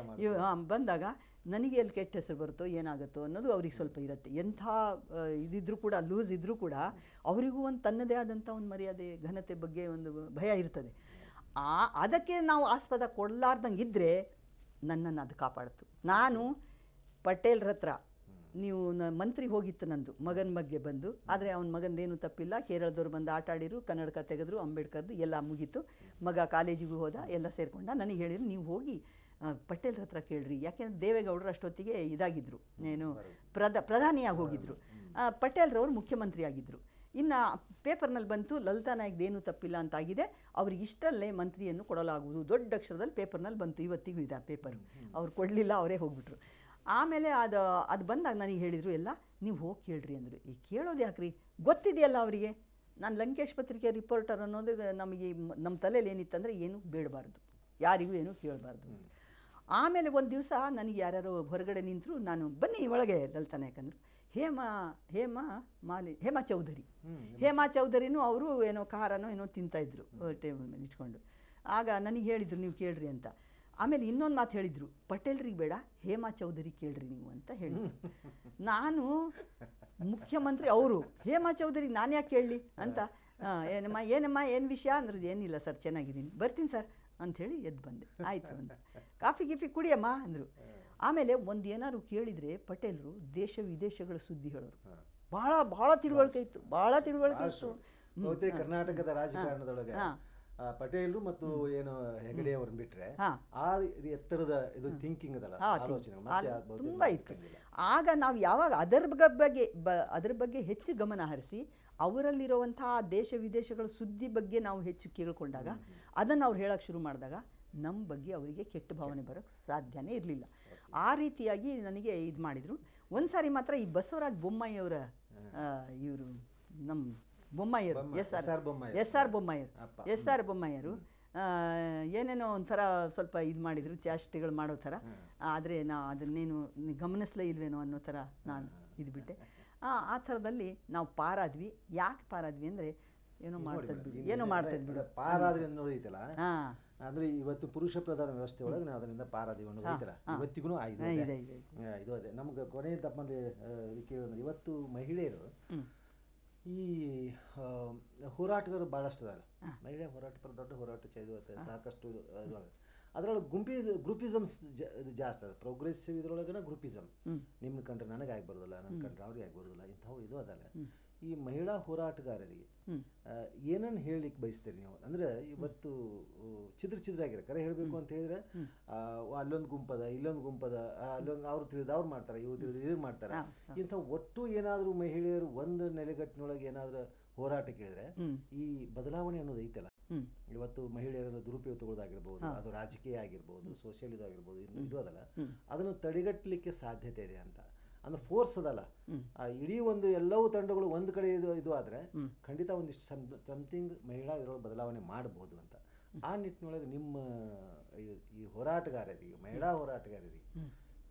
ಬಂದಾಗ ನನಗೆ ಎಲ್ಲಿ ಕೆಟ್ಟ ಹೆಸರು ಬರುತ್ತೋ ಏನಾಗುತ್ತೋ ಅನ್ನೋದು ಅವ್ರಿಗೆ ಸ್ವಲ್ಪ ಇರುತ್ತೆ. ಎಂಥ ಇದಿದ್ರೂ ಕೂಡ, ಲೂಸ್ ಇದ್ದರೂ ಕೂಡ ಅವರಿಗೂ ಒಂದು ತನ್ನದೇ ಆದಂಥ ಒಂದು ಮರ್ಯಾದೆ ಘನತೆ ಬಗ್ಗೆ ಒಂದು ಭಯ ಇರ್ತದೆ. ಅದಕ್ಕೆ ನಾವು ಆಸ್ಪದ ಕೊಡಲಾರ್ದಂಗೆ ಇದ್ದರೆ ನನ್ನನ್ನು ಅದು ಕಾಪಾಡ್ತು. ನಾನು ಪಟೇಲ್ರ ಹತ್ರ, ನೀವು ಮಂತ್ರಿ ಹೋಗಿತ್ತು ನಂದು ಮಗನ ಬಗ್ಗೆ ಬಂದು, ಆದರೆ ಅವನ ಮಗಂದೇನು ತಪ್ಪಿಲ್ಲ, ಕೇರಳದವ್ರು ಬಂದು ಆಟ ಆಡಿರು, ಕನ್ನಡಕ ತೆಗೆದ್ರು, ಅಂಬೇಡ್ಕರ್ದು ಎಲ್ಲ ಮುಗೀತು, ಮಗ ಕಾಲೇಜಿಗೂ ಹೋದ, ಎಲ್ಲ ಸೇರಿಕೊಂಡ. ನನಗೆ ಹೇಳಿದ್ರು, ನೀವು ಹೋಗಿ ಪಟೇಲ್ರ ಹತ್ರ ಕೇಳ್ರಿ, ಯಾಕೆಂದರೆ ದೇವೇಗೌಡರು ಅಷ್ಟೊತ್ತಿಗೆ ಇದಾಗಿದ್ದರು, ಏನು ಪ್ರಧಾನಿಯಾಗಿ ಹೋಗಿದ್ದರು, ಪಟೇಲ್ರವರು ಮುಖ್ಯಮಂತ್ರಿ ಆಗಿದ್ದರು. ಇನ್ನು ಪೇಪರ್ನಲ್ಲಿ ಬಂತು, ಲಲಿತಾ ನಾಯ್ಕದೇನೂ ತಪ್ಪಿಲ್ಲ ಅಂತಾಗಿದೆ, ಅವ್ರಿಗೆ ಇಷ್ಟಲ್ಲೇ ಮಂತ್ರಿಯನ್ನು ಕೊಡಲಾಗುವುದು, ದೊಡ್ಡ ಅಕ್ಷರದಲ್ಲಿ ಪೇಪರ್ನಲ್ಲಿ ಬಂತು. ಇವತ್ತಿಗೂ ಇದೆ ಆ ಪೇಪರ್. ಅವ್ರು ಕೊಡಲಿಲ್ಲ, ಅವರೇ ಹೋಗ್ಬಿಟ್ರು. ಆಮೇಲೆ ಅದು ಬಂದಾಗ ನನಗೆ ಹೇಳಿದರು, ಎಲ್ಲ ನೀವು ಹೋಗಿ ಕೇಳ್ರಿ ಅಂದರು. ಈ ಕೇಳೋದು ಯಾಕ್ರಿ, ಗೊತ್ತಿದೆಯಲ್ಲ ಅವರಿಗೆ, ನಾನು ಲಂಕೇಶ್ ಪತ್ರಿಕೆ ರಿಪೋರ್ಟರ್ ಅನ್ನೋದು ನಮಗೆ ನಮ್ಮ ತಲೆಯಲ್ಲಿ ಏನಿತ್ತಂದರೆ ಏನೂ ಬೇಡಬಾರ್ದು, ಯಾರಿಗೂ ಏನೂ ಕೇಳಬಾರ್ದು. ಆಮೇಲೆ ಒಂದು ದಿವಸ ನನಗೆ ಯಾರ್ಯಾರೋ ಹೊರಗಡೆ ನಿಂತರು, ನಾನು ಬನ್ನಿ ಒಳಗೆ ಲಲಿತಾ ನಾಯ್ಕ ಅಂದರು. ಹೇಮಾ ಚೌಧರಿನೂ ಅವರು ಏನೋ ಖಾರನೋ ಏನೋ ತಿಂತಾಯಿದ್ರು ಟೇಬಲ್ ಮೇಲೆ ಇಟ್ಕೊಂಡು. ಆಗ ನನಗೆ ಹೇಳಿದರು, ನೀವು ಕೇಳ್ರಿ ಅಂತ. ಆಮೇಲೆ ಇನ್ನೊಂದು ಮಾತು ಹೇಳಿದರು, ಪಟೇಲ್ರಿಗೆ ಬೇಡ, ಹೇಮಾ ಚೌಧರಿ ಕೇಳ್ರಿ ನೀವು ಅಂತ ಹೇಳಿದರು. ನಾನು ಮುಖ್ಯಮಂತ್ರಿ ಅವರು, ಹೇಮಾ ಚೌಧರಿ ನಾನು ಯಾಕೆ ಕೇಳಲಿ ಅಂತ, ಏನಮ್ಮ ಏನು ವಿಷಯ ಅಂದ್ರೆ, ಏನಿಲ್ಲ ಸರ್, ಚೆನ್ನಾಗಿದ್ದೀನಿ, ಬರ್ತೀನಿ ಸರ್ ಅಂಥೇಳಿ ಎದ್ದು ಬಂದೆ. ಆಯಿತು ಅಂತ, ಕಾಫಿ ಕುಡಿಯಮ್ಮ ಅಂದರು. ಆಮೇಲೆ ಒಂದು ಏನಾದ್ರು ಕೇಳಿದರೆ ಪಟೇಲರು ದೇಶ ವಿದೇಶಗಳ ಸುದ್ದಿ ಹೇಳೋರು. ಭಾಳ ತಿಳುವಳಿಕೆ ಇತ್ತು, ಕರ್ನಾಟಕದ ರಾಜಕಾರಣದೊಳಗೆ ಪಟೇಲ್ರು ಮತ್ತು ಏನು ಹೆಗಡೆ ಅವ್ರನ್ನ ಬಿಟ್ರೆ ಆ ಎತ್ತರದ ಇದು ಥಿಂಕಿಂಗ್ ಅದಲ್ಲ, ಆಲೋಚನೆ ತುಂಬ ಇತ್ತು. ಆಗ ನಾವು ಯಾವಾಗ ಅದರ ಬಗ್ಗೆ ಹೆಚ್ಚು ಗಮನ ಹರಿಸಿ ಅವರಲ್ಲಿರುವಂತಹ ದೇಶ ವಿದೇಶಗಳ ಸುದ್ದಿ ಬಗ್ಗೆ ನಾವು ಹೆಚ್ಚು ಕೇಳಿಕೊಂಡಾಗ, ಅದನ್ನು ಅವ್ರು ಹೇಳೋಕ್ಕೆ ಶುರು ಮಾಡಿದಾಗ ನಮ್ಮ ಬಗ್ಗೆ ಅವರಿಗೆ ಕೆಟ್ಟ ಭಾವನೆ ಬರೋಕ್ಕೆ ಸಾಧ್ಯನೇ ಇರಲಿಲ್ಲ. ಆ ರೀತಿಯಾಗಿ ನನಗೆ ಇದು ಮಾಡಿದರು. ಒಂದು ಸಾರಿ ಮಾತ್ರ ಈ ಬಸವರಾಜ ಬೊಮ್ಮಾಯಿಯವರ ಇವರು ನಮ್ಮ ಬೊಮ್ಮಾಯಿಯರು ಎಸ್ ಆರ್ ಬೊಮ್ಮಾಯಿಯರು ಏನೇನೋ ಒಂಥರ ಸ್ವಲ್ಪ ಇದು ಮಾಡಿದರು, ಚಾಷ್ಟೆಗಳು ಮಾಡೋ ಥರ. ಆದರೆ ಅದನ್ನೇನು ಗಮನಿಸಲೇ ಇಲ್ವೇನೋ ಅನ್ನೋ ಥರ ನಾನು ಇದು ಬಿಟ್ಟೆ. ಆ ಥರದಲ್ಲಿ ನಾವು ಪಾರಾದ್ವಿ. ಯಾಕೆ ಪಾರಾದ್ವಿ ಅಂದರೆ, ಏನೋ ನೋಡಿ ಮಾಡ್ತದ್ ಮೇಡಮ್, ಬಿಡಿ ಈಗ ಏನೋ ಮಾಡ್ತದ್ ಈಗ ಬಿಡು. ಪಾರಾದ್ರಿ ಅನ್ನೋದು ಐತಲ್ಲ, ಹಾಂ ಅಂದ್ರೆ ಇವತ್ತು ಪುರುಷ ಪ್ರಧಾನ ವ್ಯವಸ್ಥೆ ಒಳಗೆ ನಾವು ಅದರಿಂದ ಪಾರಾದೀವಿ ಅನ್ನೋದು ಐತಲ್ಲ, ಇವತ್ತಿಗೂ ಇದು ಇದೆ ಅದೇ. ಇದೆ ಇದು ಅದೇ ನಮ್ಗೆ ಕೊನೆಯ ತಪ್ಪಂದ್ರೆ ಕೇಳಿದ್ರೆ ಇವತ್ತು ಮಹಿಳೆಯರು ಈ ಹೋರಾಟಗಾರರು ಭಾಳಷ್ಟು ಅದಾರ. ಮಹಿಳೆ ಹೋರಾಟ ದೊಡ್ಡ ಹೋರಾಟ ಸಾಕಷ್ಟು ಇದು ಅದರೊಳಗೆ ಗ್ರೂಪಿಸಮ್ಸ್ ಇದು ಜಾಸ್ತಿ ಅದ. ಪ್ರೋಗ್ರೆಸಿವ್ ಇದ್ರೊಳಗನ ಗ್ರೂಪಿಸಮ್, ನಿಮ್ಗೆ ಕಂಡ್ರೆ ನನಗೆ ಆಗ್ಬಾರ್ದಲ್ಲ, ನನ್ನ ಕಂಡ್ರೆ ಅವ್ರಿಗೆ ಆಗ್ಬಾರ್ದಲ್ಲ, ಇಂಥವು ಇದು ಅದಲ್ಲ. ಈ ಮಹಿಳಾ ಹೋರಾಟಗಾರರಿಗೆ ಏನನ್ನು ಹೇಳಲಿಕ್ಕೆ ಬಯಸ್ತೀರಿ ನೀವು? ಅಂದರೆ ಇವತ್ತು ಚಿದ್ರ ಆಗಿರ ಕರೆ ಹೇಳಬೇಕು ಅಂತ ಹೇಳಿದ್ರೆ ಅಲ್ಲೊಂದು ಗುಂಪದ, ಇಲ್ಲೊಂದು ಗುಂಪದ, ಅಲ್ಲೊಂದು ಅವ್ರು ತಿಳಿದ ಅವ್ರು ಮಾಡ್ತಾರೆ, ಇವ್ರು ತಿಳಿದ ಇದು ಮಾಡ್ತಾರೆ. ಇಂಥ ಒಟ್ಟು ಏನಾದರೂ ಮಹಿಳೆಯರು ಒಂದು ನೆಲೆಗಟ್ಟಿನೊಳಗೆ ಏನಾದರೂ ಹೋರಾಟ ಕೇಳಿದ್ರೆ ಈ ಬದಲಾವಣೆ ಅನ್ನೋದು ಐತಲ್ಲ, ಇವತ್ತು ಮಹಿಳೆಯರನ್ನು ದುರುಪಯೋಗ ತಗೊಳ್ಳೋದಾಗಿರ್ಬೋದು, ಅದು ರಾಜಕೀಯ ಆಗಿರ್ಬೋದು, ಸೋಷಿಯಲ್ ಇದು ಆಗಿರ್ಬೋದು, ಇದು ಅದಲ್ಲ, ಅದನ್ನು ತಡೆಗಟ್ಟಲಿಕ್ಕೆ ಸಾಧ್ಯತೆ ಇದೆ ಅಂತ ಅಂದ್ರೆ ಫೋರ್ಸ್ ಅದಲ್ಲ. ಇಡೀ ಒಂದು ಎಲ್ಲವೂ ತಂಡಗಳು ಒಂದು ಕಡೆ ಇದು ಆದರೆ ಖಂಡಿತ ಒಂದಿಷ್ಟು ಸಮಥಿಂಗ್ ಮಹಿಳಾ ಇದರೊಳಗೆ ಬದಲಾವಣೆ ಮಾಡಬಹುದು ಅಂತ. ಆ ನಿಟ್ಟಿನೊಳಗೆ ನಿಮ್ಮ ಈ ಹೋರಾಟಗಾರರಿಗೆ, ಮಹಿಳಾ ಹೋರಾಟಗಾರರಿಗೆ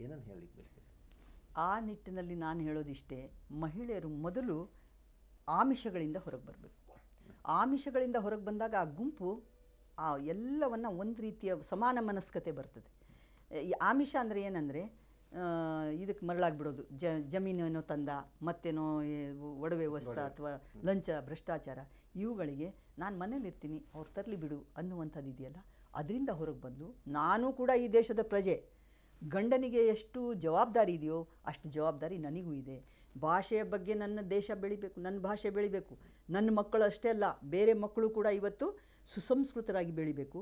ಏನನ್ನು ಹೇಳಲಿಕ್ಕೆ ಬಯಸ್ತೀರಿ? ಆ ನಿಟ್ಟಿನಲ್ಲಿ ನಾನು ಹೇಳೋದಿಷ್ಟೇ, ಮಹಿಳೆಯರು ಮೊದಲು ಆಮಿಷಗಳಿಂದ ಹೊರಗೆ ಬರಬೇಕು. ಆಮಿಷಗಳಿಂದ ಹೊರಗೆ ಬಂದಾಗ ಆ ಗುಂಪು ಆ ಎಲ್ಲವನ್ನು ಒಂದು ರೀತಿಯ ಸಮಾನ ಮನಸ್ಕತೆ ಬರ್ತದೆ. ಈ ಆಮಿಷ ಅಂದರೆ ಏನಂದರೆ, ಇದಕ್ಕೆ ಮರಳಾಗ್ಬಿಡೋದು, ಜಮೀನೇನೋ ತಂದ, ಮತ್ತೇನೋ ಒಡವೆ ವಸ್ತು ಅಥವಾ ಲಂಚ, ಭ್ರಷ್ಟಾಚಾರ, ಇವುಗಳಿಗೆ ನಾನು ಮನೇಲಿರ್ತೀನಿ ಅವ್ರು ತರಲಿ ಬಿಡು ಅನ್ನುವಂಥದ್ದು ಇದೆಯಲ್ಲ, ಅದರಿಂದ ಹೊರಗೆ ಬಂದು ನಾನು ಕೂಡ ಈ ದೇಶದ ಪ್ರಜೆ, ಗಂಡನಿಗೆ ಎಷ್ಟು ಜವಾಬ್ದಾರಿ ಇದೆಯೋ ಅಷ್ಟು ಜವಾಬ್ದಾರಿ ನನಗೂ ಇದೆ. ಭಾಷೆಯ ಬಗ್ಗೆ ನನ್ನ ದೇಶ ಬೆಳಿಬೇಕು, ನನ್ನ ಭಾಷೆ ಬೆಳಿಬೇಕು, ನನ್ನ ಮಕ್ಕಳು ಅಷ್ಟೇ ಅಲ್ಲ ಬೇರೆ ಮಕ್ಕಳು ಕೂಡ ಇವತ್ತು ಸುಸಂಸ್ಕೃತರಾಗಿ ಬೆಳಿಬೇಕು.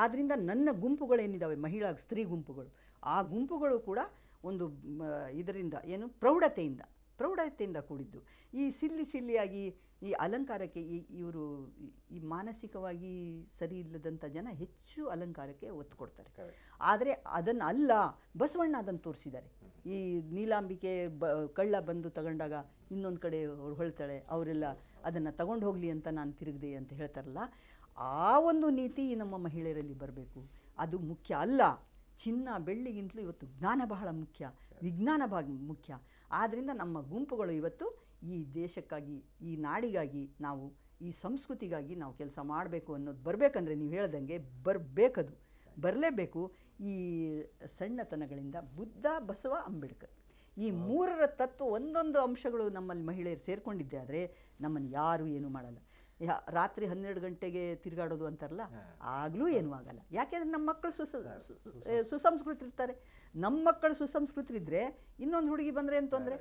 ಆದ್ದರಿಂದ ನನ್ನ ಗುಂಪುಗಳೇನಿದ್ದಾವೆ, ಮಹಿಳಾ ಸ್ತ್ರೀ ಗುಂಪುಗಳು, ಆ ಗುಂಪುಗಳು ಕೂಡ ಒಂದು ಇದರಿಂದ ಏನು ಪ್ರೌಢತೆಯಿಂದ ಕೂಡಿದ್ದು. ಈ ಸಿಲ್ಲಿಯಾಗಿ ಈ ಅಲಂಕಾರಕ್ಕೆ ಇವರು ಈ ಮಾನಸಿಕವಾಗಿ ಸರಿ ಇಲ್ಲದಂಥ ಜನ ಹೆಚ್ಚು ಅಲಂಕಾರಕ್ಕೆ ಒತ್ತು ಕೊಡ್ತಾರೆ. ಆದರೆ ಅದನ್ನು ಅಲ್ಲ, ಬಸವಣ್ಣ ಅದನ್ನು ತೋರಿಸಿದ್ದಾರೆ. ಈ ನೀಲಾಂಬಿಕೆ ಕಳ್ಳ ಬಂದು ತಗೊಂಡಾಗ ಇನ್ನೊಂದು ಕಡೆ ಅವ್ರು ಹೊಳ್ತಾಳೆ, ಅವರೆಲ್ಲ ಅದನ್ನು ತಗೊಂಡು ಹೋಗಲಿ ಅಂತ ನಾನು ತಿರುಗಿದೆ ಅಂತ ಹೇಳ್ತಾರಲ್ಲ, ಆ ಒಂದು ನೀತಿ ನಮ್ಮ ಮಹಿಳೆಯರಲ್ಲಿ ಬರಬೇಕು. ಅದು ಮುಖ್ಯ ಅಲ್ಲ, ಚಿನ್ನ ಬೆಳ್ಳಿಗಿಂತಲೂ ಇವತ್ತು ಜ್ಞಾನ ಬಹಳ ಮುಖ್ಯ, ವಿಜ್ಞಾನ ಮುಖ್ಯ. ಆದ್ದರಿಂದ ನಮ್ಮ ಗುಂಪುಗಳು ಇವತ್ತು ಈ ದೇಶಕ್ಕಾಗಿ, ಈ ನಾಡಿಗಾಗಿ, ನಾವು ಈ ಸಂಸ್ಕೃತಿಗಾಗಿ ನಾವು ಕೆಲಸ ಮಾಡಬೇಕು ಅನ್ನೋದು ಬರಬೇಕಂದ್ರೆ ನೀವು ಹೇಳ್ದಂಗೆ ಬರಲೇಬೇಕು. ಈ ಸಣ್ಣತನಗಳಿಂದ ಬುದ್ಧ, ಬಸವ, ಅಂಬೇಡ್ಕರ್ ಈ ಮೂರರ ತತ್ವ ಒಂದೊಂದು ಅಂಶಗಳು ನಮ್ಮಲ್ಲಿ ಮಹಿಳೆಯರು ಸೇರಿಕೊಂಡಿದ್ದೆ ಆದರೆ ನಮ್ಮನ್ನು ಯಾರೂ ಏನೂ ಮಾಡಲ್ಲ. ರಾತ್ರಿ 12 ಗಂಟೆಗೆ ತಿರುಗಾಡೋದು ಅಂತಾರಲ್ಲ, ಆಗಲೂ ಏನೂ ಆಗಲ್ಲ. ಯಾಕೆಂದರೆ ನಮ್ಮ ಮಕ್ಕಳು ಸುಸಂಸ್ಕೃತರಿರ್ತಾರೆ. ನಮ್ಮ ಮಕ್ಕಳು ಸುಸಂಸ್ಕೃತರಿದ್ದರೆ ಇನ್ನೊಂದು ಹುಡುಗಿ ಬಂದರೆ ಏನು ತೊಂದರೆ?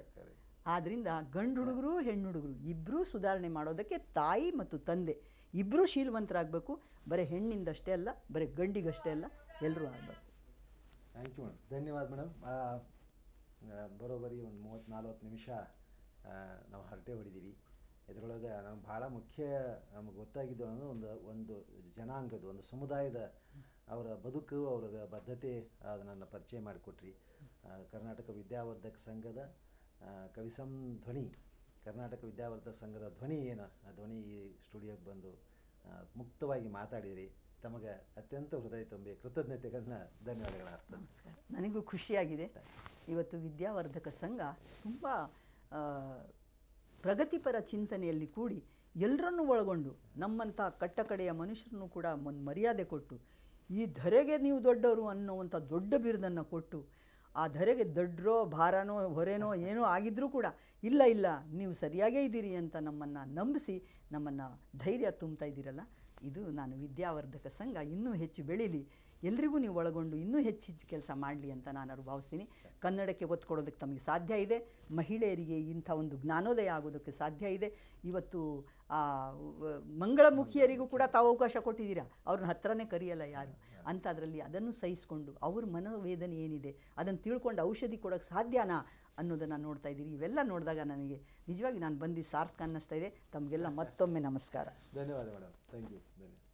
ಆದ್ದರಿಂದ ಗಂಡು ಹುಡುಗರು ಹೆಣ್ಣು ಹುಡುಗರು ಇಬ್ಬರೂ ಸುಧಾರಣೆ ಮಾಡೋದಕ್ಕೆ ತಾಯಿ ಮತ್ತು ತಂದೆ ಇಬ್ಬರೂ ಶೀಲವಂತರಾಗಬೇಕು. ಬರೀ ಹೆಣ್ಣಿಂದಷ್ಟೇ ಅಲ್ಲ, ಬರೀ ಗಂಡಿಗಷ್ಟೇ ಅಲ್ಲ, ಎಲ್ಲರೂ ಆಗಬೇಕು. ಥ್ಯಾಂಕ್ ಯು ಮೇಡಮ್, ಧನ್ಯವಾದ ಮೇಡಮ್. ಬರೋಬ್ಬರಿ ಒಂದು 30-40 ನಿಮಿಷ ನಾವು ಹರಟೆ ಹೊಡಿದ್ದೀವಿ. ಇದರೊಳಗೆ ನಮ್ಗೆ ಭಾಳ ಮುಖ್ಯ ನಮಗೆ ಗೊತ್ತಾಗಿದ್ದು ಅನ್ನೋದು ಒಂದು ಜನಾಂಗದ, ಒಂದು ಸಮುದಾಯದ ಅವರ ಬದುಕು, ಅವರ ಬದ್ಧತೆ ಅದನ್ನು ಪರಿಚಯ ಮಾಡಿಕೊಟ್ರಿ. ಕರ್ನಾಟಕ ವಿದ್ಯಾವರ್ಧಕ ಸಂಘದ ಕವಿಸಂ ಧ್ವನಿ, ಕರ್ನಾಟಕ ವಿದ್ಯಾವರ್ಧಕ ಸಂಘದ ಧ್ವನಿ ಏನು, ಆ ಧ್ವನಿ ಈ ಸ್ಟುಡಿಯೋಗೆ ಬಂದು ಮುಕ್ತವಾಗಿ ಮಾತಾಡಿರಿ. ತಮಗೆ ಅತ್ಯಂತ ಹೃದಯ ತುಂಬಿ ಕೃತಜ್ಞತೆಗಳನ್ನ, ಧನ್ಯವಾದಗಳ. ನಮಸ್ಕಾರ. ನನಗೂ ಖುಷಿಯಾಗಿದೆ. ಇವತ್ತು ವಿದ್ಯಾವರ್ಧಕ ಸಂಘ ತುಂಬ ಪ್ರಗತಿಪರ ಚಿಂತನೆಯಲ್ಲಿ ಕೂಡಿ ಎಲ್ಲರನ್ನೂ ಒಳಗೊಂಡು ನಮ್ಮಂಥ ಕಟ್ಟಕಡೆಯ ಮನುಷ್ಯರನ್ನು ಕೂಡ ಒಂದು ಮರ್ಯಾದೆ ಕೊಟ್ಟು, ಈ ಧರೆಗೆ ನೀವು ದೊಡ್ಡವರು ಅನ್ನುವಂಥ ದೊಡ್ಡ ಬಿರುದನ್ನು ಕೊಟ್ಟು, ಆ ಧರೆಗೆ ದೊಡ್ಡರೋ ಭಾರನೋ ಹೊರೆನೋ ಏನೋ ಆಗಿದ್ರೂ ಕೂಡ ಇಲ್ಲ ನೀವು ಸರಿಯಾಗೇ ಇದ್ದೀರಿ ಅಂತ ನಮ್ಮನ್ನು ನಂಬಿಸಿ ನಮ್ಮನ್ನು ಧೈರ್ಯ ತುಂಬ್ತಾ ಇದ್ದೀರಲ್ಲ, ಇದು ನಾನು ವಿದ್ಯಾವರ್ಧಕ ಸಂಘ ಇನ್ನೂ ಹೆಚ್ಚು ಬೆಳೀಲಿ, ಎಲ್ರಿಗೂ ನೀವು ಒಳಗೊಂಡು ಇನ್ನೂ ಹೆಚ್ಚು ಕೆಲಸ ಮಾಡಲಿ ಅಂತ ನಾನು ಭಾವಿಸ್ತೀನಿ. ಕನ್ನಡಕ್ಕೆ ಒತ್ತು ಕೊಡೋದಕ್ಕೆ ತಮಗೆ ಸಾಧ್ಯ ಇದೆ. ಮಹಿಳೆಯರಿಗೆ ಇಂಥ ಒಂದು ಜ್ಞಾನೋದಯ ಆಗೋದಕ್ಕೆ ಸಾಧ್ಯ ಇದೆ. ಇವತ್ತು ಮಂಗಳಮುಖಿಯರಿಗೂ ಕೂಡ ತಾವು ಅವಕಾಶ ಕೊಟ್ಟಿದ್ದೀರಾ. ಅವ್ರನ್ನ ಹತ್ರನೇ ಕರೆಯಲ್ಲ ಯಾರು ಅಂತ. ಅದರಲ್ಲಿ ಅದನ್ನು ಸಹಿಸಿಕೊಂಡು ಅವ್ರ ಮನೋವೇದನೆ ಏನಿದೆ ಅದನ್ನು ತಿಳ್ಕೊಂಡು ಔಷಧಿ ಕೊಡೋಕ್ಕೆ ಸಾಧ್ಯನಾ ಅನ್ನೋದನ್ನು ನೋಡ್ತಾ ಇದ್ದೀರಿ. ಇವೆಲ್ಲ ನೋಡಿದಾಗ ನನಗೆ ನಿಜವಾಗಿ ನಾನು ಬಂದು ಸಾರ್ಥಕ ಅನ್ನಿಸ್ತಾ ಇದೆ. ತಮಗೆಲ್ಲ ಮತ್ತೊಮ್ಮೆ ನಮಸ್ಕಾರ. ಧನ್ಯವಾದ ಮೇಡಮ್. Thank you. ಧನ್ಯವಾದ.